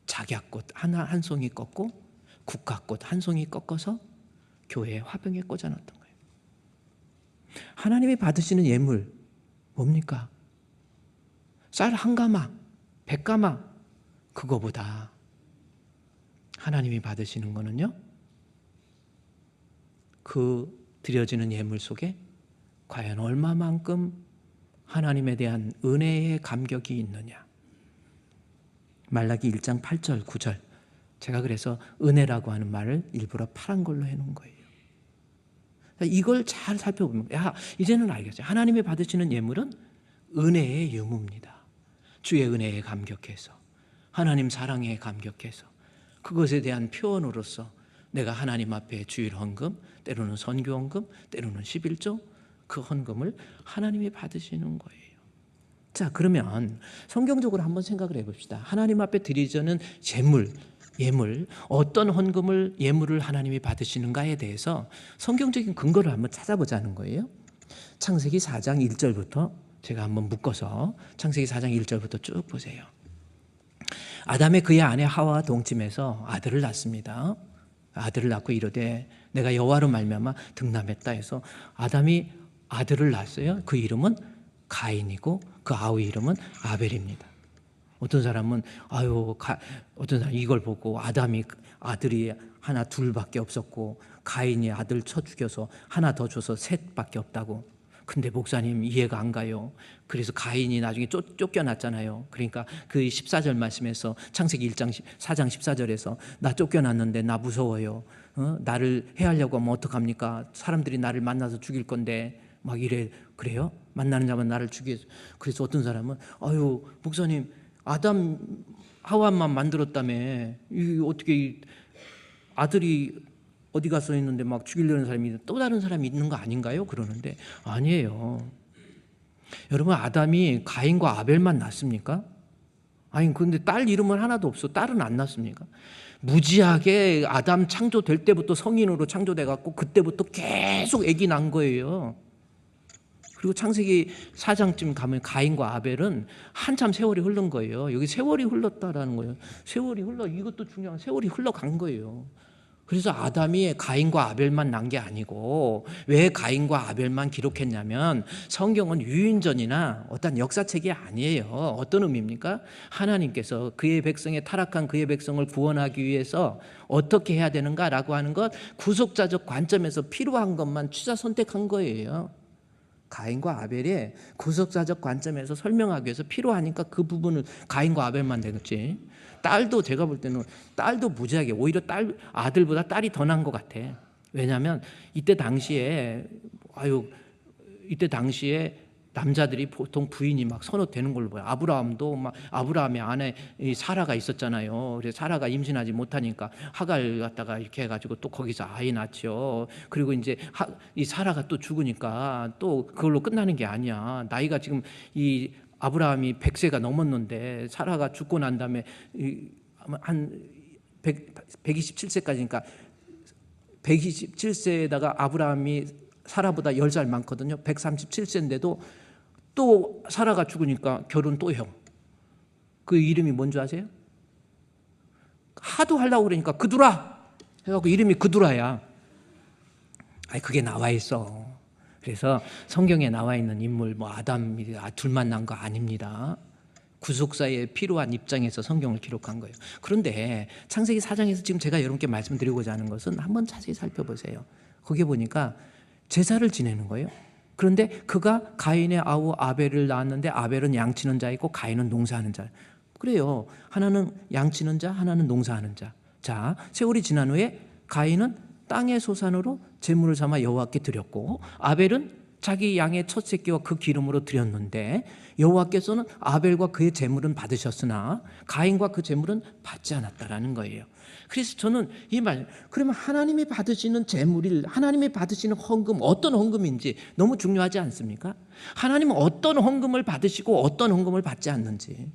작약꽃 한 송이 꺾고 국화꽃 한 송이 꺾어서 교회 화병에 꽂아놨던 거예요. 하나님이 받으시는 예물 뭡니까? 쌀 한 가마, 100가마 그거보다 하나님이 받으시는 거는요, 그 드려지는 예물 속에 과연 얼마만큼 하나님에 대한 은혜의 감격이 있느냐. 말라기 1장 8절 9절. 제가 그래서 은혜라고 하는 말을 일부러 파란 걸로 해놓은 거예요. 이걸 잘 살펴보면 이제는 알겠어요. 하나님이 받으시는 예물은 은혜의 유무입니다. 주의 은혜에 감격해서, 하나님 사랑에 감격해서, 그것에 대한 표현으로서 내가 하나님 앞에 주일 헌금, 때로는 선교 헌금, 때로는 11조, 그 헌금을 하나님이 받으시는 거예요. 자, 그러면 성경적으로 한번 생각을 해봅시다. 하나님 앞에 드리자는 예물, 어떤 헌금을, 예물을 하나님이 받으시는가에 대해서 성경적인 근거를 한번 찾아보자는 거예요. 창세기 4장 1절부터 제가 한번 묶어서 창세기 4장 1절부터 쭉 보세요. 아담의 그의 아내 하와와 동침해서 아들을 낳습니다. 아들을 낳고 이르되 내가 여호와로 말미암아 등남했다 해서 아담이 아들을 낳았어요. 그 이름은 가인이고 그 아우의 이름은 아벨입니다. 어떤 사람은 어떤 사람 이걸 보고 아들이 하나 둘밖에 없었고 가인이 아들 쳐 죽여서 하나 더 줘서 셋밖에 없다고. 근데 목사님 이해가 안 가요. 그래서 가인이 나중에 쫓겨났잖아요. 그러니까 그 14절 말씀에서 창세기 4장 14절에서 나 쫓겨났는데 나 무서워요. 나를 해하려고 하면 어떡합니까? 사람들이 나를 만나서 죽일 건데 막 이래. 그래요? 만나는 자만 나를 죽이겠어. 그래서 어떤 사람은 목사님 아담 하와만 만들었다며 이 어떻게 아들이 어디 가서 있는데 막 죽이려는 사람이 또 다른 사람이 있는 거 아닌가요? 그러는데 아니에요. 여러분, 아담이 가인과 아벨만 낳습니까? 아니 근데 딸 이름은 하나도 없어. 딸은 안 낳습니까? 무지하게 아담 창조될 때부터 성인으로 창조돼 갖고 그때부터 계속 아기 낳은 거예요. 그리고 창세기 4장쯤 가면 가인과 아벨은 한참 세월이 흐른 거예요. 여기 세월이 흘렀다라는 거예요. 세월이 흘러, 이것도 중요한, 세월이 흘러간 거예요. 그래서 아담이 가인과 아벨만 낳은 게 아니고, 왜 가인과 아벨만 기록했냐면 성경은 유인전이나 어떤 역사책이 아니에요. 어떤 의미입니까? 하나님께서 그의 백성의 타락한 그의 백성을 구원하기 위해서 어떻게 해야 되는가라고 하는 것, 구속자적 관점에서 필요한 것만 취사 선택한 거예요. 가인과 아벨의 구속사적 관점에서 설명하기 위해서 필요하니까 그 부분을 가인과 아벨만 내놓지. 딸도 제가 볼 때는 딸도 무지하게, 오히려 아들보다 딸이 더 난 것 같아. 왜냐하면 이때 당시에 남자들이 보통 부인이 막 선호되는 걸로 봐요. 아브라함도 막, 아브라함의 아내 사라가 있었잖아요. 그래서 사라가 임신하지 못하니까 하갈 갖다가 이렇게 해가지고 또 거기서 아이 낳죠. 그리고 이제 이 사라가 또 죽으니까 또 그걸로 끝나는 게 아니야. 나이가 지금 이 아브라함이 100세가 넘었는데 사라가 죽고 난 다음에 한 127세까지니까 127세에다가 아브라함이 사라보다 10살 많거든요. 137세인데도 또 사라가 죽으니까 결혼 또 형. 그 이름이 뭔지 아세요? 하도 하려고 그러니까 그두라 해갖고 이름이 그두라야. 아니 그게 나와 있어. 그래서 성경에 나와 있는 인물 뭐 아담이 둘만 난 거 아닙니다. 구속사에 필요한 입장에서 성경을 기록한 거예요. 그런데 창세기 4장에서 지금 제가 여러분께 말씀드리고자 하는 것은 한번 자세히 살펴보세요. 거기에 보니까 제사를 지내는 거예요. 그런데 그가 가인의 아우 아벨을 낳았는데 아벨은 양치는 자이고 가인은 농사하는 자. 그래요. 하나는 양치는 자, 하나는 농사하는 자. 자, 세월이 지난 후에 가인은 땅의 소산으로 제물을 삼아 여호와께 드렸고, 아벨은 자기 양의 첫 새끼와 그 기름으로 드렸는데 여호와께서는 아벨과 그의 제물은 받으셨으나 가인과 그 제물은 받지 않았다라는 거예요. 그래서 저는 이 말, 그러면 하나님이 받으시는 제물일, 하나님이 받으시는 헌금, 어떤 헌금인지 너무 중요하지 않습니까? 하나님은 어떤 헌금을 받으시고 어떤 헌금을 받지 않는지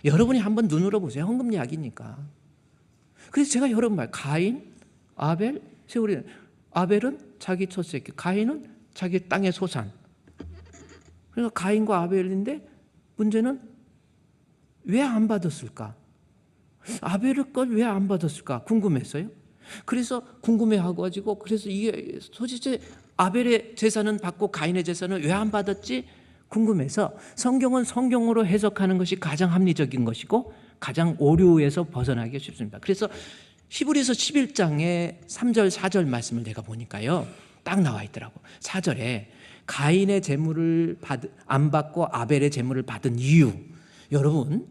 여러분이 한번 눈으로 보세요. 헌금 이야기니까. 그래서 제가 여러분 말, 가인, 아벨, 세월이, 아벨은 자기 첫 새끼, 가인은 자기 땅의 소산. 그러니까 가인과 아벨인데 문제는 왜 안 받았을까? 아벨의 걸 왜 안 받았을까? 궁금했어요. 그래서 궁금해하고 가지고, 그래서 이게 도대체 아벨의 제사는 받고 가인의 제사는 왜 안 받았지? 궁금해서 성경은 성경으로 해석하는 것이 가장 합리적인 것이고 가장 오류에서 벗어나기가 쉽습니다. 그래서 히브리서 11장의 3절 4절 말씀을 내가 보니까요, 딱 나와 있더라고. 4절에 가인의 제물을 안 받고 아벨의 제물을 받은 이유, 여러분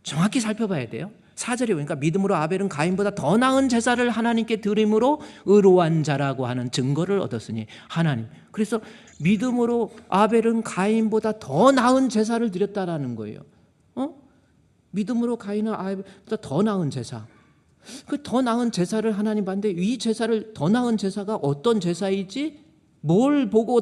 정확히 살펴봐야 돼요. 4절에 보니까 믿음으로 아벨은 가인보다 더 나은 제사를 하나님께 드림으로 의로한 자라고 하는 증거를 얻었으니 하나님. 그래서 믿음으로 아벨은 가인보다 더 나은 제사를 드렸다라는 거예요. 믿음으로 가인은 아벨보다 더 나은 제사. 그 더 나은 제사를 하나님 받는데 이 제사를, 더 나은 제사가 어떤 제사이지? 뭘 보고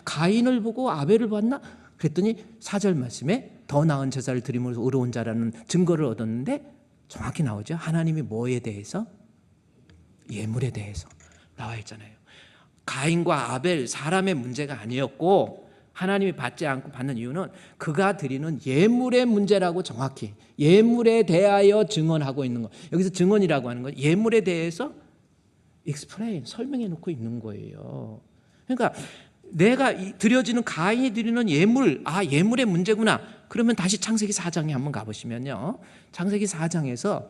가인을 보고 아벨을 봤나? 그랬더니 4절 말씀에 더 나은 제사를 드림으로 의로운 자라는 증거를 얻었는데 정확히 나오죠. 하나님이 뭐에 대해서? 예물에 대해서 나와 있잖아요. 가인과 아벨, 사람의 문제가 아니었고 하나님이 받지 않고 받는 이유는 그가 드리는 예물의 문제라고 정확히 예물에 대하여 증언하고 있는 것. 여기서 증언이라고 하는 건 예물에 대해서 explain, 설명해 놓고 있는 거예요. 그러니까 내가 드려지는, 가인이 드리는 예물, 예물의 문제구나. 그러면 다시 창세기 4장에 한번 가보시면요, 창세기 4장에서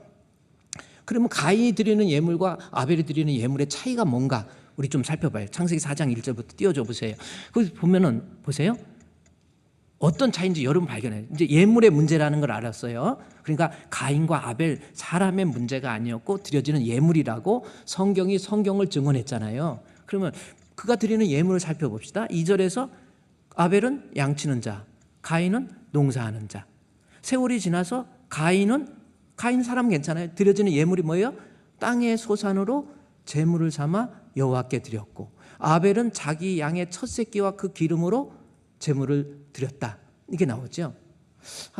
그러면 가인이 드리는 예물과 아벨이 드리는 예물의 차이가 뭔가 우리 좀 살펴봐요. 창세기 4장 1절부터 띄워줘 보세요. 거기 보면은 보세요, 어떤 차이인지 여러분 발견해요. 이제 예물의 문제라는 걸 알았어요. 그러니까 가인과 아벨, 사람의 문제가 아니었고 드려지는 예물이라고 성경을 증언했잖아요. 그러면 그가 드리는 예물을 살펴봅시다. 2절에서 아벨은 양치는 자, 가인은 농사하는 자. 세월이 지나서 가인 사람 괜찮아요. 드려지는 예물이 뭐예요? 땅의 소산으로 제물을 삼아 여호와께 드렸고, 아벨은 자기 양의 첫 새끼와 그 기름으로 제물을 드렸다. 이게 나오죠.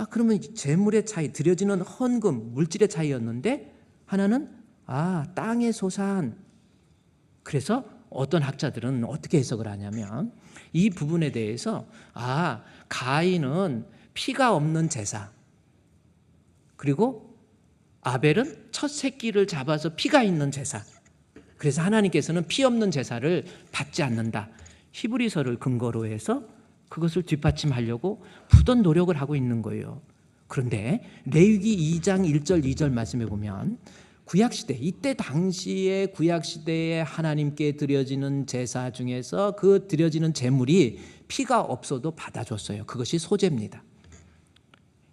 그러면 재물의 차이, 드려지는 헌금, 물질의 차이였는데 하나는 땅의 소산. 그래서 어떤 학자들은 어떻게 해석을 하냐면 이 부분에 대해서 가인은 피가 없는 제사, 그리고 아벨은 첫 새끼를 잡아서 피가 있는 제사. 그래서 하나님께서는 피 없는 제사를 받지 않는다. 히브리서를 근거로 해서 그것을 뒷받침하려고 부던 노력을 하고 있는 거예요. 그런데 레위기 2장 1절 2절 말씀해 보면 구약시대, 이때 당시에 구약시대에 하나님께 드려지는 제사 중에서 그 드려지는 제물이 피가 없어도 받아줬어요. 그것이 소제입니다.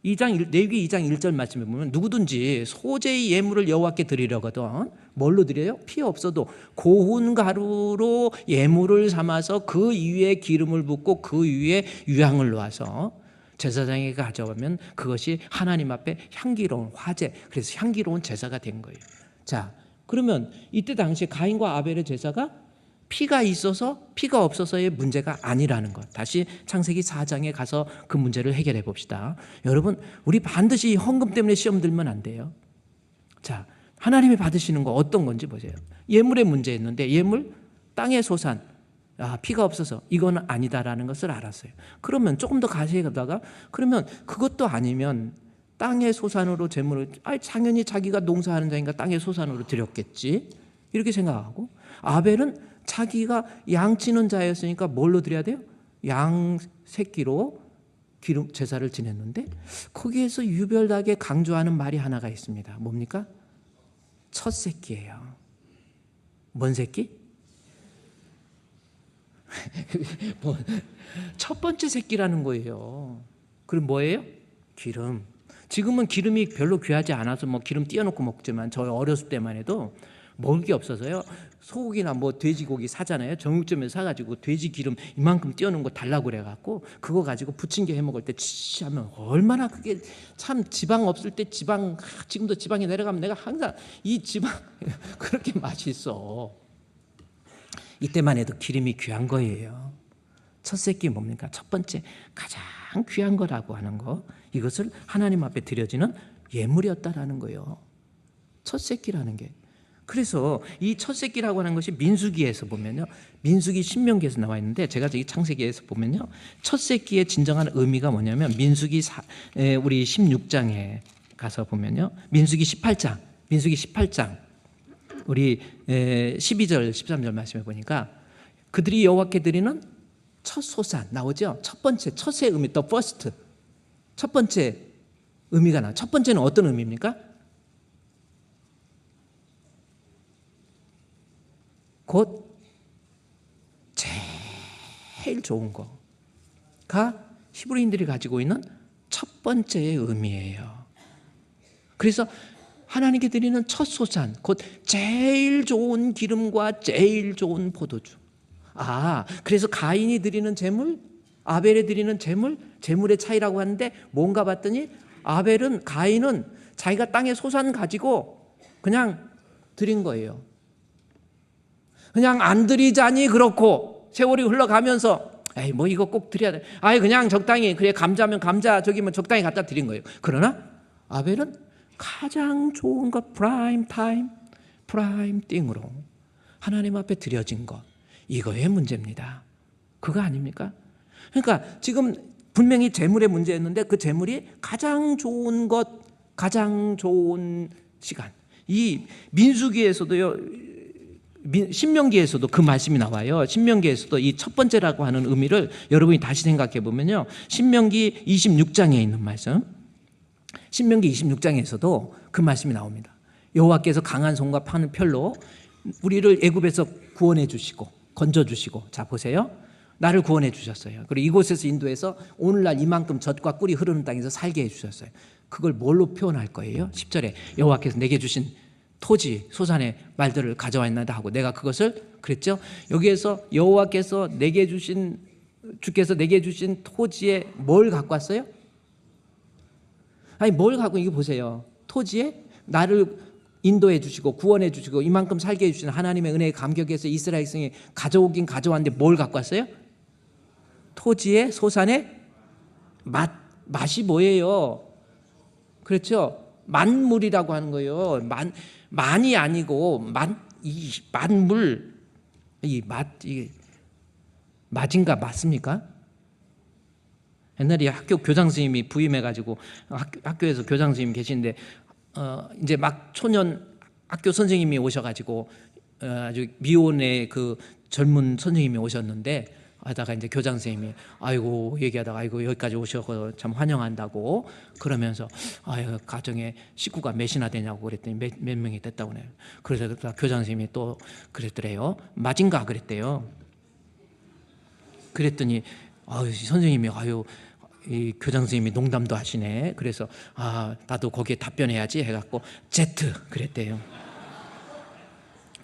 레위기 2장 1절 말씀에 보면 누구든지 소제의 예물을 여호와께 드리려거든 뭘로 드려요? 피 없어도 고운 가루로 예물을 삼아서 그 위에 기름을 붓고 그 위에 유향을 놓아서 제사장에게 가져가면 그것이 하나님 앞에 향기로운 화제, 그래서 향기로운 제사가 된 거예요. 자, 그러면 이때 당시에 가인과 아벨의 제사가 피가 있어서 피가 없어서의 문제가 아니라는 것. 다시 창세기 4장에 가서 그 문제를 해결해 봅시다. 여러분, 우리 반드시 헌금 때문에 시험 들면 안 돼요. 자, 하나님이 받으시는 거 어떤 건지 보세요. 예물의 문제였는데 예물, 땅의 소산, 피가 없어서 이건 아니다라는 것을 알았어요. 그러면 조금 더 가세히 가다가 그러면 그것도 아니면 땅의 소산으로 제물을 당연히 자기가 농사하는 자니까 땅의 소산으로 드렸겠지 이렇게 생각하고, 아벨은 자기가 양치는 자였으니까 뭘로 드려야 돼요? 양 새끼로 기름 제사를 지냈는데 거기에서 유별나게 강조하는 말이 하나가 있습니다. 뭡니까? 첫 새끼예요. 뭔 새끼? 첫 번째 새끼라는 거예요. 그럼 뭐예요? 기름. 지금은 기름이 별로 귀하지 않아서 기름 띄워놓고 먹지만 저 어렸을 때만 해도 먹을 게 없어서요. 소고기나 돼지고기 사잖아요. 정육점에서 사가지고 돼지 기름 이만큼 띄워놓은 거 달라고 그래갖고 그거 가지고 부침개 해먹을 때 하면 얼마나 그게 참 지방 없을 때 지금도 지방에 내려가면 내가 항상 이 지방 그렇게 맛있어. 이때만 해도 기름이 귀한 거예요. 첫 새끼 뭡니까? 첫 번째 가장 귀한 거라고 하는 거, 이것을 하나님 앞에 드려지는 예물이었다라는 거예요. 첫 새끼라는 게. 그래서 이 첫 새끼라고 하는 것이 민수기에서 보면요, 민수기 신명기에서 나와 있는데 제가 저기 창세기에서 보면요, 첫 새끼의 진정한 의미가 뭐냐면 민수기 우리 16장에 가서 보면요, 민수기 18장 우리 12절 13절 말씀해 보니까 그들이 여호와께 드리는 첫 소산 나오죠. 첫 번째, 첫의 의미, the first. 첫 번째 의미가 나와요. 첫 번째는 어떤 의미입니까? 곧 제일 좋은 거가 히브리인들이 가지고 있는 첫 번째의 의미예요. 그래서 하나님께 드리는 첫 소산, 곧 제일 좋은 기름과 제일 좋은 포도주. 그래서 가인이 드리는 제물, 아벨이 드리는 제물의 차이라고 하는데 뭔가 봤더니 가인은 자기가 땅의 소산 가지고 그냥 드린 거예요. 그냥 안 드리자니 그렇고 세월이 흘러가면서 이거 꼭 드려야 돼. 그냥 적당히, 그래 감자면 감자, 저기면 적당히 갖다 드린 거예요. 그러나 아벨은 가장 좋은 것, 프라임 띵으로 하나님 앞에 드려진 것, 이거의 문제입니다. 그거 아닙니까? 그러니까 지금 분명히 재물의 문제였는데 그 재물이 가장 좋은 것, 가장 좋은 시간. 이 민수기에서도요, 신명기에서도 그 말씀이 나와요. 신명기에서도 이 첫 번째라고 하는 의미를 여러분이 다시 생각해 보면요, 신명기 26장에 있는 말씀, 신명기 26장에서도 그 말씀이 나옵니다. 여호와께서 강한 손과 파는 펼로 우리를 애굽에서 구원해 주시고 건져 주시고, 자 보세요, 나를 구원해 주셨어요. 그리고 이곳에서 인도해서 오늘날 이만큼 젖과 꿀이 흐르는 땅에서 살게 해 주셨어요. 그걸 뭘로 표현할 거예요? 10절에 여호와께서 내게 주신 토지, 소산의 말들을 가져왔나이다 하고, 내가 그것을 그랬죠. 여기에서 여호와께서 주께서 내게 주신 토지에 뭘 갖고 왔어요? 뭘 갖고, 이거 보세요. 토지에 나를 인도해 주시고 구원해 주시고 이만큼 살게 해 주신 하나님의 은혜에 감격해서 이스라엘 백성이 가져오긴 가져왔는데 뭘 갖고 왔어요? 토지의 소산의 맛, 맛이 뭐예요? 그렇죠? 만물이라고 하는 거예요. 만이 아니고 이 만물, 이 맞인가 맞습니까? 옛날에 학교 교장 선생님이 부임해가지고 학교에서 교장 선생님 계신데 이제 막 초년 학교 선생님이 오셔가지고 아주 미혼의 그 젊은 선생님이 오셨는데 하다가 이제 교장 선생님이 아이고 얘기하다가 아이고 여기까지 오셔서 참 환영한다고 그러면서 아유 가정에 식구가 몇이나 되냐고 그랬더니 몇 명이 됐다고 그래요. 그래서 교장 선생님이 또 그랬더래요. 맞인가 그랬대요. 그랬더니 선생님이 이 교장 선생님이 농담도 하시네. 그래서 나도 거기에 답변해야지 해갖고 Z 그랬대요.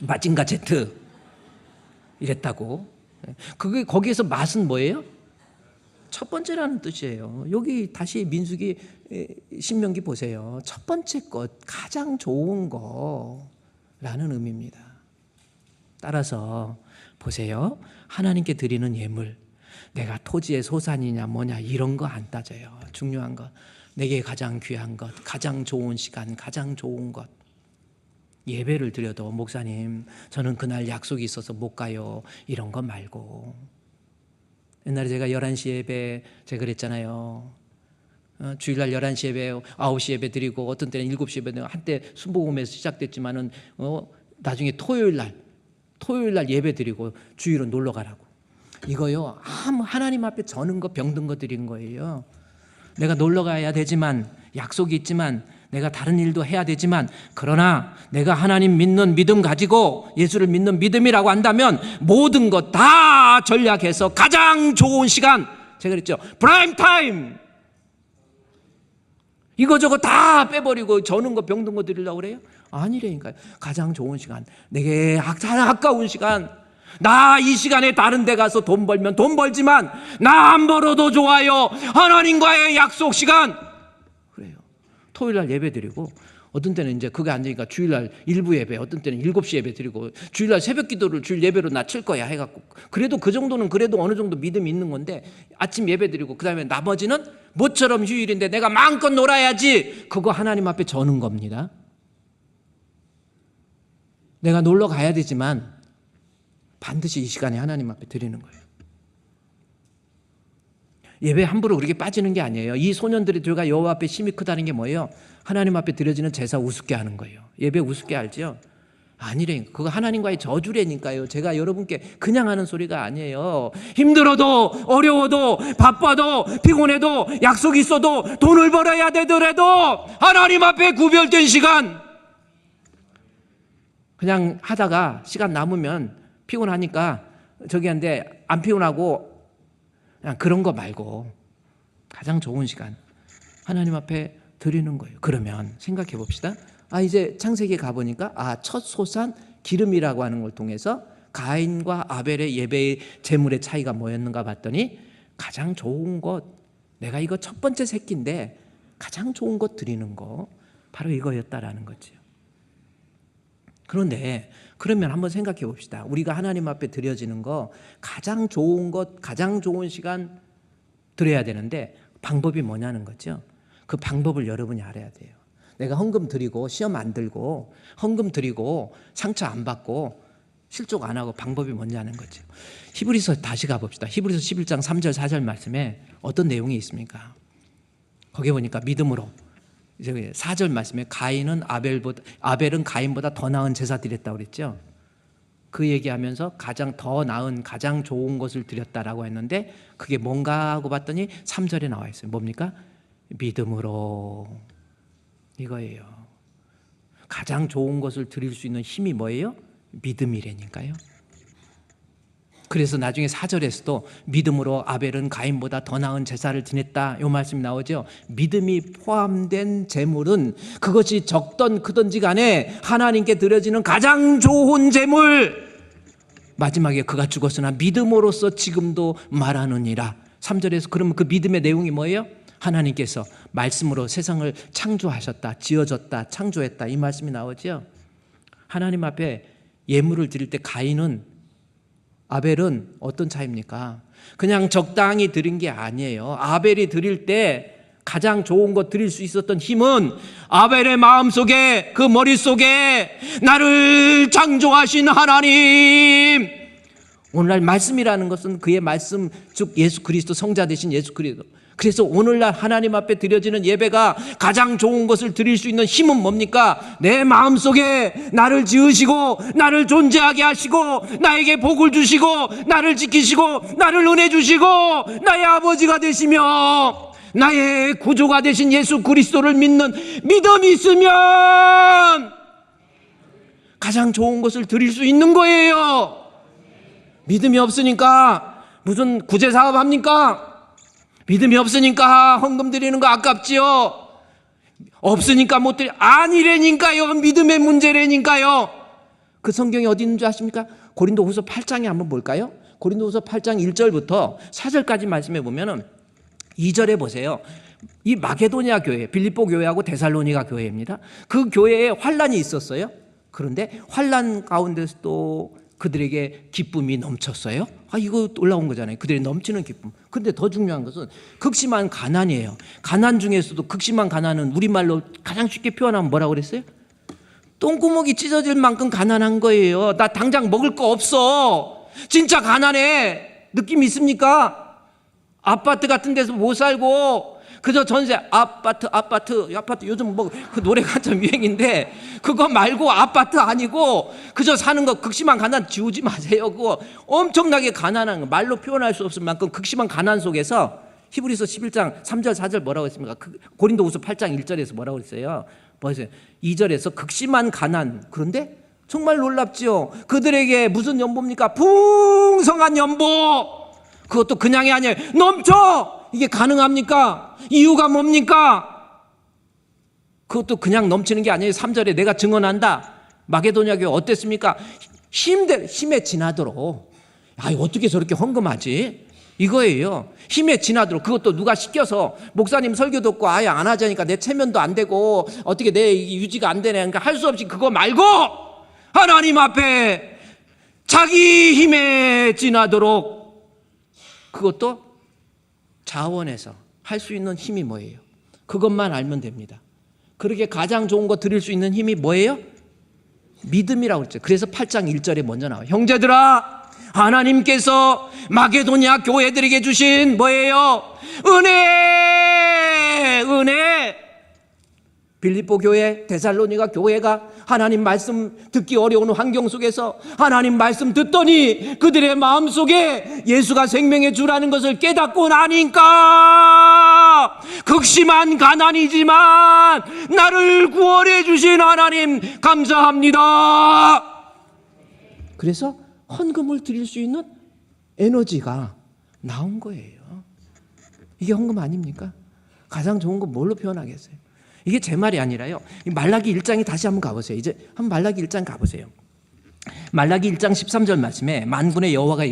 맞인가 Z 이랬다고. 그게 거기에서 맛은 뭐예요? 첫 번째라는 뜻이에요. 여기 다시 민수기 신명기 보세요. 첫 번째 것, 가장 좋은 거라는 의미입니다. 따라서 보세요. 하나님께 드리는 예물, 내가 토지의 소산이냐 뭐냐 이런 거 안 따져요. 중요한 것, 내게 가장 귀한 것, 가장 좋은 시간, 가장 좋은 것. 예배를 드려도 목사님 저는 그날 약속이 있어서 못 가요 이런 거 말고, 옛날에 제가 11시 예배 제가 그랬잖아요. 주일날 11시 예배 9시 예배 드리고 어떤 때는 7시 예배 드리고 한때 순복음에서 시작됐지만은 나중에 토요일날 예배 드리고 주일은 놀러 가라고. 이거요 하나님 앞에 저는 거 병든 거 드린 거예요. 내가 놀러 가야 되지만 약속이 있지만 내가 다른 일도 해야 되지만 그러나 내가 하나님 믿는 믿음 가지고 예수를 믿는 믿음이라고 한다면 모든 것 다 전략해서 가장 좋은 시간, 제가 그랬죠. 프라임 타임. 이거저거 다 빼버리고 저는 거 병든 거 드리려고 그래요? 아니라니까요. 가장 좋은 시간, 내게 가장 아까운 시간, 나 이 시간에 다른 데 가서 돈 벌면 돈 벌지만 나 안 벌어도 좋아요. 하나님과의 약속 시간. 그래요. 토요일날 예배 드리고 어떤 때는 이제 그게 안 되니까 주일날 일부 예배, 어떤 때는 7시 예배 드리고 주일날 새벽 기도를 주일 예배로 낮출 거야 해갖고, 그래도 그 정도는 그래도 어느 정도 믿음이 있는 건데 아침 예배 드리고 그 다음에 나머지는 모처럼 휴일인데 내가 마음껏 놀아야지, 그거 하나님 앞에 저는 겁니다. 내가 놀러 가야 되지만 반드시 이 시간에 하나님 앞에 드리는 거예요. 예배 함부로 그렇게 빠지는 게 아니에요. 이 소년들의 죄가 여호와 앞에 심히 크다는 게 뭐예요? 하나님 앞에 드려지는 제사 우습게 하는 거예요. 예배 우습게 알죠? 아니래니까. 그거 하나님과의 저주래니까요. 제가 여러분께 그냥 하는 소리가 아니에요. 힘들어도 어려워도 바빠도 피곤해도 약속이 있어도 돈을 벌어야 되더라도 하나님 앞에 구별된 시간, 그냥 하다가 시간 남으면 피곤하니까 저기 한데 안 피곤하고 그냥 그런 거 말고 가장 좋은 시간 하나님 앞에 드리는 거예요. 그러면 생각해 봅시다. 이제 창세기에 가보니까 첫 소산 기름이라고 하는 걸 통해서 가인과 아벨의 예배의 제물의 차이가 뭐였는가 봤더니 가장 좋은 것, 내가 이거 첫 번째 새끼인데 가장 좋은 것 드리는 거, 바로 이거였다라는 거죠. 그런데 그러면 한번 생각해 봅시다. 우리가 하나님 앞에 드려지는 거 가장 좋은 것, 가장 좋은 시간 드려야 되는데 방법이 뭐냐는 거죠. 그 방법을 여러분이 알아야 돼요. 내가 헌금 드리고 시험 안 들고 헌금 드리고 상처 안 받고 실족 안 하고 방법이 뭐냐는 거죠. 히브리서 다시 가봅시다. 히브리서 11장 3절 4절 말씀에 어떤 내용이 있습니까? 거기 보니까 믿음으로, 이제 4절 말씀에 아벨은 가인보다 더 나은 제사 드렸다고 그랬죠. 그 얘기하면서 가장 더 나은 가장 좋은 것을 드렸다라고 했는데 그게 뭔가 하고 봤더니 3절에 나와 있어요. 뭡니까? 믿음으로. 이거예요. 가장 좋은 것을 드릴 수 있는 힘이 뭐예요? 믿음이라니까요. 그래서 나중에 4절에서도 믿음으로 아벨은 가인보다 더 나은 제사를 지냈다, 이 말씀이 나오죠. 믿음이 포함된 제물은 그것이 적던 크든지 간에 하나님께 드려지는 가장 좋은 제물. 마지막에 그가 죽었으나 믿음으로써 지금도 말하느니라. 3절에서 그러면 그 믿음의 내용이 뭐예요? 하나님께서 말씀으로 세상을 창조하셨다, 지어졌다, 창조했다, 이 말씀이 나오죠. 하나님 앞에 예물을 드릴 때 가인은, 아벨은 어떤 차이입니까? 그냥 적당히 드린 게 아니에요. 아벨이 드릴 때 가장 좋은 것 드릴 수 있었던 힘은 아벨의 마음속에, 그 머릿속에 나를 창조하신 하나님, 오늘날 말씀이라는 것은 그의 말씀, 즉 예수 그리스도, 성자 되신 예수 그리스도. 그래서 오늘날 하나님 앞에 드려지는 예배가 가장 좋은 것을 드릴 수 있는 힘은 뭡니까? 내 마음속에 나를 지으시고 나를 존재하게 하시고 나에게 복을 주시고 나를 지키시고 나를 은혜 주시고 나의 아버지가 되시며 나의 구주가 되신 예수 그리스도를 믿는 믿음이 있으면 가장 좋은 것을 드릴 수 있는 거예요. 믿음이 없으니까 무슨 구제사업 합니까? 믿음이 없으니까 헌금 드리는 거 아깝지요. 없으니까 못 드리, 아니래니까요. 믿음의 문제래니까요. 그 성경이 어디 있는 줄 아십니까? 고린도후서 8장에 한번 볼까요? 고린도후서 8장 1절부터 4절까지 말씀해 보면은 2절에 보세요. 이 마게도니아 교회, 빌립보 교회하고 데살로니가 교회입니다. 그 교회에 환란이 있었어요. 그런데 환란 가운데서도 그들에게 기쁨이 넘쳤어요. 이거 올라온 거잖아요. 그들의 넘치는 기쁨. 근데 더 중요한 것은 극심한 가난이에요. 가난 중에서도 극심한 가난은 우리말로 가장 쉽게 표현하면 뭐라고 그랬어요? 똥구멍이 찢어질 만큼 가난한 거예요. 나 당장 먹을 거 없어. 진짜 가난해. 느낌 있습니까? 아파트 같은 데서 못 살고 그저 전세, 아파트 요즘 뭐 그 노래가 참 유행인데 그거 말고 아파트 아니고 그저 사는 거 극심한 가난 지우지 마세요. 그거 엄청나게 가난한 거, 말로 표현할 수 없을 만큼 극심한 가난 속에서 히브리서 11장 3절 4절 뭐라고 했습니까? 고린도후서 8장 1절에서 뭐라고 했어요? 뭐였어요? 2절에서 극심한 가난. 그런데 정말 놀랍지요. 그들에게 무슨 연보입니까? 풍성한 연보. 그것도 그냥이 아니에요. 넘쳐. 이게 가능합니까? 이유가 뭡니까? 그것도 그냥 넘치는 게 아니에요. 3절에 내가 증언한다. 마게도니아 교회 어땠습니까? 힘에 지나도록. 어떻게 저렇게 헌금하지? 이거예요. 힘에 지나도록. 그것도 누가 시켜서 목사님 설교 듣고 아예 안 하자니까 내 체면도 안 되고 어떻게 내 유지가 안 되네. 그러니까 할 수 없이 그거 말고 하나님 앞에 자기 힘에 지나도록. 그것도 자원해서 할 수 있는 힘이 뭐예요? 그것만 알면 됩니다. 그렇게 가장 좋은 거 드릴 수 있는 힘이 뭐예요? 믿음이라고 그랬죠. 그래서 8장 1절에 먼저 나와요. 형제들아, 하나님께서 마게도니아 교회들에게 주신 뭐예요? 은혜. 빌립보 교회, 데살로니가 교회가 하나님 말씀 듣기 어려운 환경 속에서 하나님 말씀 듣더니 그들의 마음속에 예수가 생명의 주라는 것을 깨닫고 나니까 극심한 가난이지만 나를 구원해 주신 하나님 감사합니다. 그래서 헌금을 드릴 수 있는 에너지가 나온 거예요. 이게 헌금 아닙니까? 가장 좋은 거 뭘로 표현하겠어요? 이게 제 말이 아니라요. 말라기 1장에 다시 한번 가보세요. 이제 한번 말라기 1장 가보세요. 말라기 1장 13절 말씀에 만군의 여호와가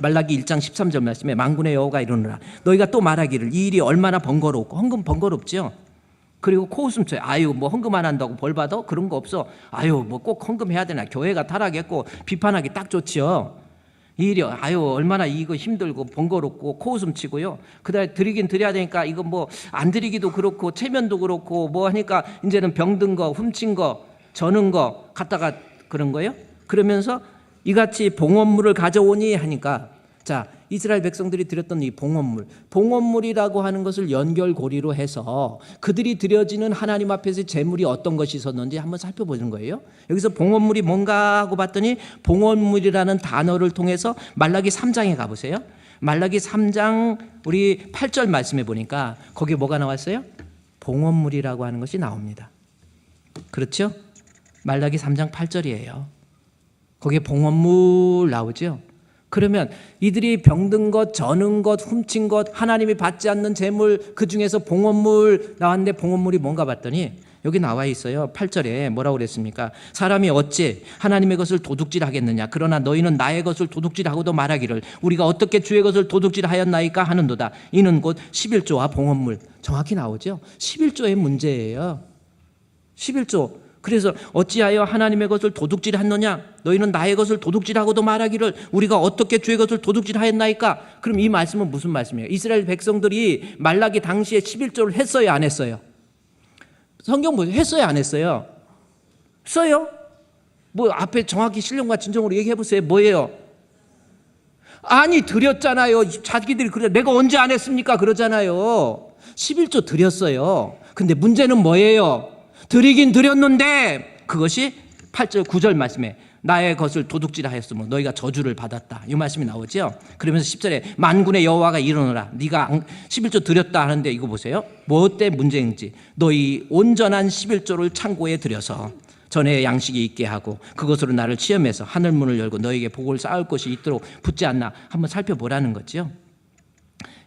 말라기 1장 13절 말씀에 만군의 여호와가 이르노라. 너희가 또 말하기를 이 일이 얼마나 번거롭고. 헌금 번거롭죠. 그리고 코웃음 쳐요. 뭐 헌금 안 한다고 벌 받아? 그런 거 없어. 뭐 꼭 헌금해야 되나? 교회가 타락했고 비판하기 딱 좋지요. 이 일이 얼마나 이거 힘들고 번거롭고 코웃음 치고요. 그다음에 드리긴 드려야 되니까 이거 뭐 안 드리기도 그렇고 체면도 그렇고 뭐 하니까 이제는 병든 거, 훔친 거, 저는 거 갖다가 그런 거예요. 그러면서 이같이 봉헌물을 가져오니 하니까 자, 이스라엘 백성들이 드렸던 이 봉헌물이라고 하는 것을 연결고리로 해서 그들이 드려지는 하나님 앞에서 제물이 어떤 것이 있었는지 한번 살펴보는 거예요. 여기서 봉헌물이 뭔가 하고 봤더니 봉헌물이라는 단어를 통해서 말라기 3장에 가보세요. 말라기 3장 우리 8절 말씀해 보니까 거기에 뭐가 나왔어요? 봉헌물이라고 하는 것이 나옵니다. 그렇죠? 말라기 3장 8절이에요. 거기에 봉헌물 나오죠. 그러면 이들이 병든 것, 저는 것, 훔친 것, 하나님이 받지 않는 재물, 그 중에서 봉헌물 나왔는데 봉헌물이 뭔가 봤더니 여기 나와 있어요. 8절에 뭐라고 그랬습니까? 사람이 어찌 하나님의 것을 도둑질하겠느냐? 그러나 너희는 나의 것을 도둑질하고도 말하기를 우리가 어떻게 주의 것을 도둑질하였나이까 하는도다. 이는 곧 11조와 봉헌물. 정확히 나오죠. 11조의 문제예요. 11조. 그래서 어찌하여 하나님의 것을 도둑질하느냐? 너희는 나의 것을 도둑질하고도 말하기를 우리가 어떻게 주의 것을 도둑질하였나이까? 그럼 이 말씀은 무슨 말씀이에요? 이스라엘 백성들이 말라기 당시에 11조를 했어요, 안 했어요? 성경 보세요. 했어요, 안 했어요? 써요? 뭐 앞에 정확히 신령과 진정으로 얘기해 보세요. 뭐예요? 아니, 드렸잖아요. 자기들이 그래. 내가 언제 안 했습니까? 그러잖아요. 11조 드렸어요. 근데 문제는 뭐예요? 드리긴 드렸는데 그것이 8절 9절 말씀에 나의 것을 도둑질하였으므로 너희가 저주를 받았다. 이 말씀이 나오죠. 그러면서 10절에 만군의 여호와가 이르노라. 네가 11조 드렸다 하는데 이거 보세요. 뭐 때 문제인지 너희 온전한 11조를 창고에 들여서 전에 양식이 있게 하고 그것으로 나를 시험해서 하늘문을 열고 너에게 복을 쌓을 것이 있도록 붙지 않나 한번 살펴보라는 거죠.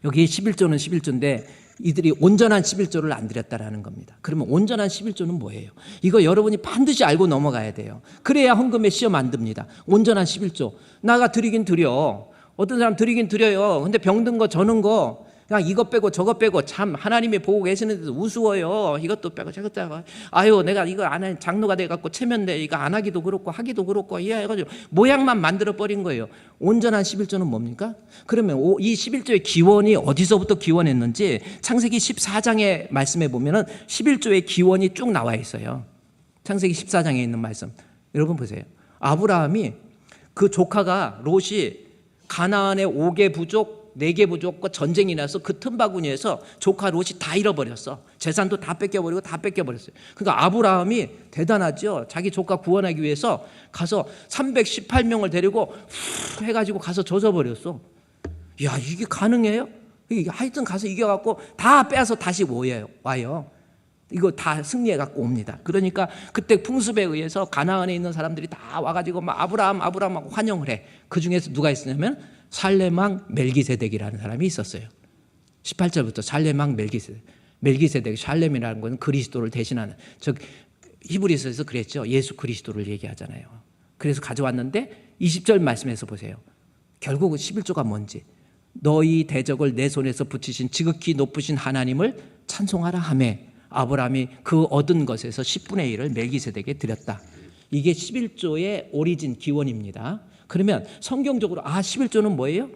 여기 11조는 11조인데 이들이 온전한 11조를 안 드렸다라는 겁니다. 그러면 온전한 11조는 뭐예요? 이거 여러분이 반드시 알고 넘어가야 돼요. 그래야 헌금에 시험 안 듭니다. 온전한 11조. 나가 드리긴 드려. 어떤 사람 드리긴 드려요. 근데 병든 거 저는 거 그냥 이것 빼고 저것 빼고 참 하나님이 보고 계시는데도 우스워요. 이것도 빼고 저것도 빼고 아유 내가 이거 안 해 장로가 돼갖고 체면돼 이거 안 하기도 그렇고 하기도 그렇고 이해해가지고 모양만 만들어 버린 거예요. 온전한 11조는 뭡니까? 그러면 이 11조의 기원이 어디서부터 기원했는지 창세기 14장의 말씀에 보면은 11조의 기원이 쭉 나와 있어요. 창세기 14장에 있는 말씀 여러분 보세요. 아브라함이 그 조카가 롯이 가나안의 5개 부족 4개 부족과 전쟁이 나서 그 틈바구니에서 조카 롯이 다 잃어버렸어. 재산도 다 뺏겨버리고 다 뺏겨버렸어요. 그러니까 아브라함이 대단하죠. 자기 조카 구원하기 위해서 가서 318명을 데리고 해가지고 가서 젖어버렸어. 야 이게 가능해요? 하여튼 가서 이겨갖고 다 빼서 다시 와요. 이거 다 승리해갖고 옵니다. 그러니까 그때 풍습에 의해서 가나안에 있는 사람들이 다 와가지고 막 아브라함하고 환영을 해. 그 중에서 누가 있었냐면 살렘왕 멜기세덱이라는 사람이 있었어요. 18절부터 살렘왕 멜기세덱 살렘이라는 것은 그리스도를 대신하는 즉 히브리서에서 그랬죠. 예수 그리스도를 얘기하잖아요. 그래서 가져왔는데 20절 말씀에서 보세요. 결국은 11조가 뭔지 너희 대적을 내 손에서 붙이신 지극히 높으신 하나님을 찬송하라 하매 아브라함이 그 얻은 것에서 10분의 1을 멜기세덱에 드렸다. 이게 11조의 오리진 기원입니다. 그러면 성경적으로 11조는 뭐예요?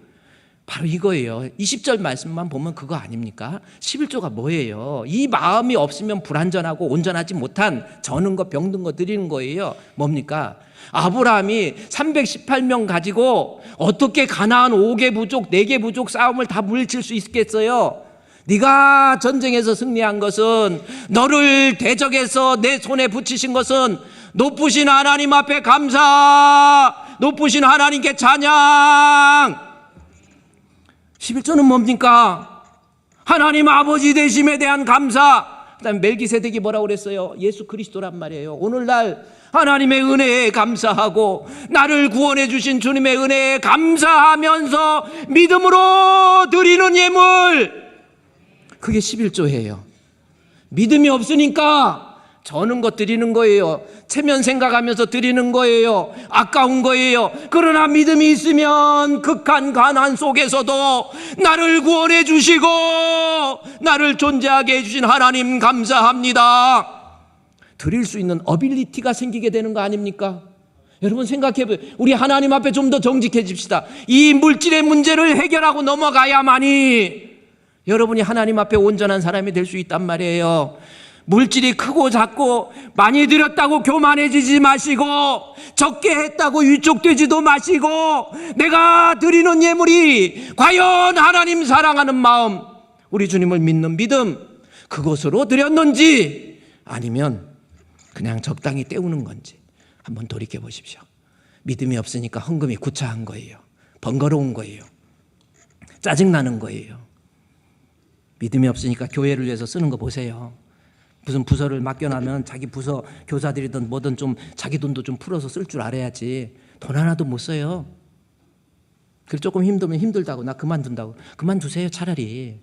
바로 이거예요. 20절 말씀만 보면 그거 아닙니까? 11조가 뭐예요? 이 마음이 없으면 불완전하고 온전하지 못한 저는 거 병든 거 드리는 거예요. 뭡니까? 아브라함이 318명 가지고 어떻게 가나안 5개 부족 4개 부족 싸움을 다 물리칠 수 있겠어요? 네가 전쟁에서 승리한 것은 너를 대적해서 내 손에 붙이신 것은 높으신 하나님 앞에 감사 높으신 하나님께 찬양 11조는 뭡니까? 하나님 아버지 되심에 대한 감사 그다음에 멜기세덱이 뭐라고 그랬어요? 예수 그리스도란 말이에요. 오늘날 하나님의 은혜에 감사하고 나를 구원해 주신 주님의 은혜에 감사하면서 믿음으로 드리는 예물 그게 11조예요. 믿음이 없으니까 저는 것 드리는 거예요. 체면 생각하면서 드리는 거예요. 아까운 거예요. 그러나 믿음이 있으면 극한 가난 속에서도 나를 구원해 주시고 나를 존재하게 해주신 하나님 감사합니다. 드릴 수 있는 어빌리티가 생기게 되는 거 아닙니까? 여러분 생각해보세요. 우리 하나님 앞에 좀 더 정직해집시다. 이 물질의 문제를 해결하고 넘어가야만이 여러분이 하나님 앞에 온전한 사람이 될 수 있단 말이에요. 물질이 크고 작고 많이 드렸다고 교만해지지 마시고 적게 했다고 위축되지도 마시고 내가 드리는 예물이 과연 하나님 사랑하는 마음 우리 주님을 믿는 믿음 그것으로 드렸는지 아니면 그냥 적당히 때우는 건지 한번 돌이켜 보십시오. 믿음이 없으니까 헌금이 구차한 거예요. 번거로운 거예요. 짜증나는 거예요. 믿음이 없으니까 교회를 위해서 쓰는 거 보세요. 무슨 부서를 맡겨놓으면 자기 부서 교사들이든 뭐든 좀 자기 돈도 좀 풀어서 쓸 줄 알아야지 돈 하나도 못 써요. 그리고 조금 힘들면 힘들다고 나 그만둔다고 그만두세요. 차라리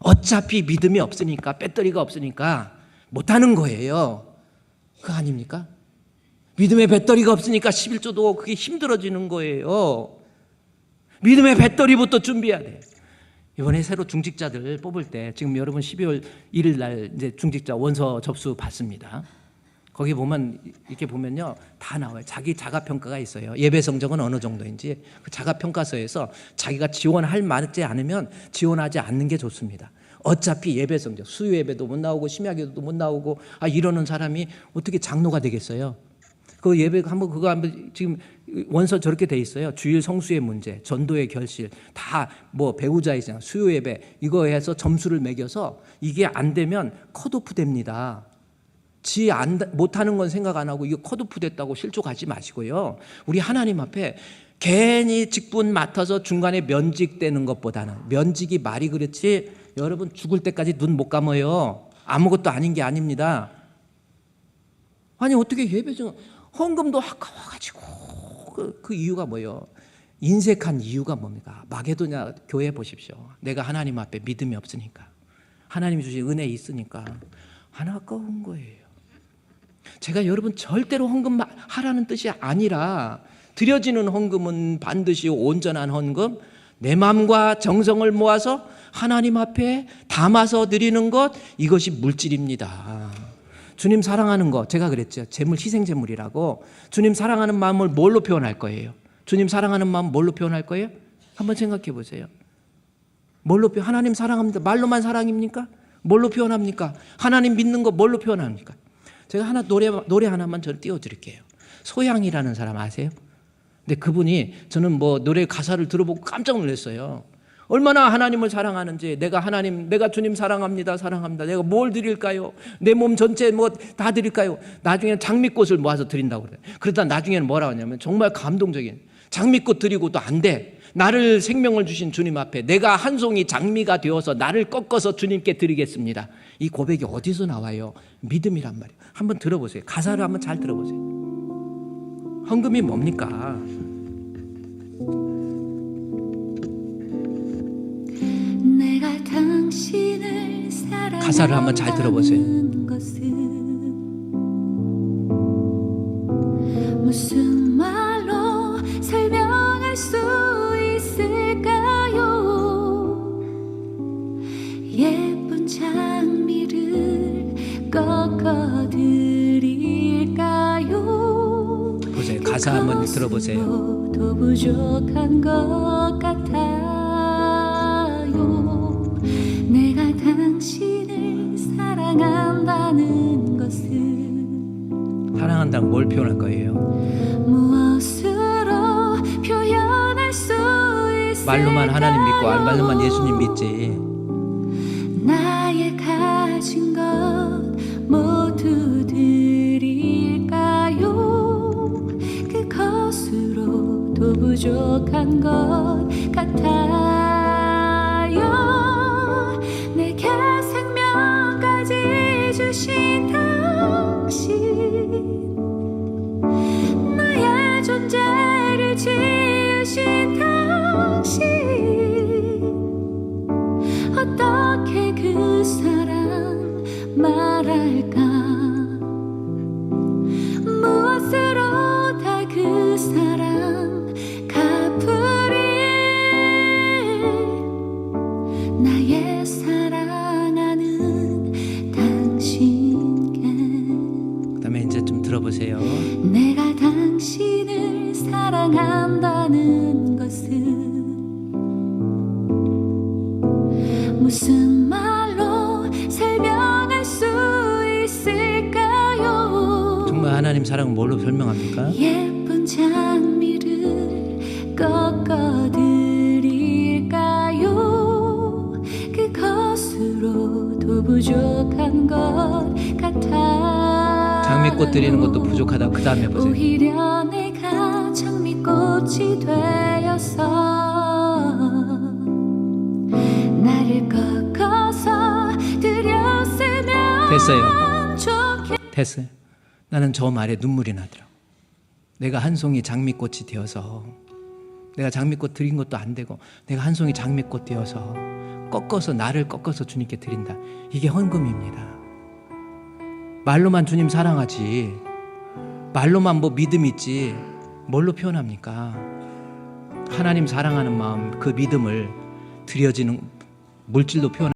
어차피 믿음이 없으니까 배터리가 없으니까 못하는 거예요. 그거 아닙니까? 믿음의 배터리가 없으니까 11조도 그게 힘들어지는 거예요. 믿음의 배터리부터 준비해야 돼. 이번에 새로 중직자들 뽑을 때 지금 여러분 12월 1일 날 이제 중직자 원서 접수 받습니다. 거기 보면 이렇게 보면요 다 나와요. 자기 자가평가가 있어요. 예배 성적은 어느 정도인지 그 자가평가서에서 자기가 지원할 만하지 않으면 지원하지 않는 게 좋습니다. 어차피 예배 성적 수요 예배도 못 나오고 심야기도도 못 나오고 이러는 사람이 어떻게 장로가 되겠어요? 그 예배 한번 지금 원서 저렇게 돼 있어요. 주일 성수의 문제, 전도의 결실 다 뭐 배우자이잖아. 수요 예배 이거 해서 점수를 매겨서 이게 안 되면 컷오프 됩니다. 못하는 건 생각 안 하고 이거 컷오프 됐다고 실족하지 마시고요. 우리 하나님 앞에 괜히 직분 맡아서 중간에 면직되는 것보다는 면직이 말이 그렇지 여러분 죽을 때까지 눈 못 감아요. 아무것도 아닌 게 아닙니다. 아니 어떻게 예배 중 헌금도 아까워가지고 그 이유가 뭐예요? 인색한 이유가 뭡니까? 마게도냐 교회 보십시오. 내가 하나님 앞에 믿음이 없으니까 하나님이 주신 은혜 있으니까 안 아까운 거예요. 제가 여러분 절대로 헌금 하라는 뜻이 아니라 드려지는 헌금은 반드시 온전한 헌금 내 마음과 정성을 모아서 하나님 앞에 담아서 드리는 것 이것이 물질입니다. 주님 사랑하는 거 제가 그랬죠. 재물 희생제물이라고. 주님 사랑하는 마음을 뭘로 표현할 거예요? 주님 사랑하는 마음 뭘로 표현할 거예요? 한번 생각해 보세요. 하나님 사랑합니다. 말로만 사랑입니까? 뭘로 표현합니까? 하나님 믿는 거 뭘로 표현합니까? 제가 노래 하나만 저를 띄워드릴게요. 소양이라는 사람 아세요? 근데 그분이 저는 노래 가사를 들어보고 깜짝 놀랐어요. 얼마나 하나님을 사랑하는지 내가 주님 사랑합니다. 내가 뭘 드릴까요? 내 몸 전체 다 드릴까요? 나중에는 장미꽃을 모아서 드린다고 그래요. 그러다 나중에는 뭐라고 하냐면 정말 감동적인 장미꽃 드리고도 안 돼. 나를 생명을 주신 주님 앞에 내가 한 송이 장미가 되어서 나를 꺾어서 주님께 드리겠습니다. 이 고백이 어디서 나와요? 믿음이란 말이에요. 한번 들어보세요. 가사를 한번 잘 들어보세요. 헌금이 뭡니까? 내가 당신을 사랑하는 가사를 한번 잘 들어보세요. 무슨 말로 설명할 수 있을까요? 예쁜 장미를 꺾어 드릴까요? 보세요. 가사 한번 들어보세요. 더 부족한 것 같아요. 내가 당신을 사랑한다는 것은 사랑한다는 뭘 표현할 거예요? 무엇으로 표현할 수 있을까요? 말로만 하나님 믿고 말로만 예수님 믿지. 나의 가진 것 모두 드릴까요? 그것으로 도 부족한 것 같아요. 내게 생명까지 주신 당신 나의 존재를 지으신 당신 어떻게 그 사랑 말할까? 무엇으로 다 그 사랑 갚으리? 나의 사랑하는 당신께. 그다음에 이제 좀 들어보세요. 내가 당신을 사랑한다는 것은 무슨 말로 설명할 수 있을까요? 정말 하나님 사랑은 뭘로 설명합니까? 예쁜 장미를 꺾어 드릴까요? 그것으로 도 부족한 것 같아. 장미꽃 드리는 것도 부족하다. 그 다음에 보세요. 오히려 내가 장미꽃이 되어서 나를 꺾어서 드렸으면 됐어요. 나는 저 말에 눈물이 나더라고. 내가 한 송이 장미꽃이 되어서 내가 장미꽃 드린 것도 안 되고 내가 한 송이 장미꽃 되어서 나를 꺾어서 주님께 드린다. 이게 헌금입니다. 말로만 주님 사랑하지 말로만 믿음 있지 뭘로 표현합니까? 하나님 사랑하는 마음 그 믿음을 드려지는 물질로 표현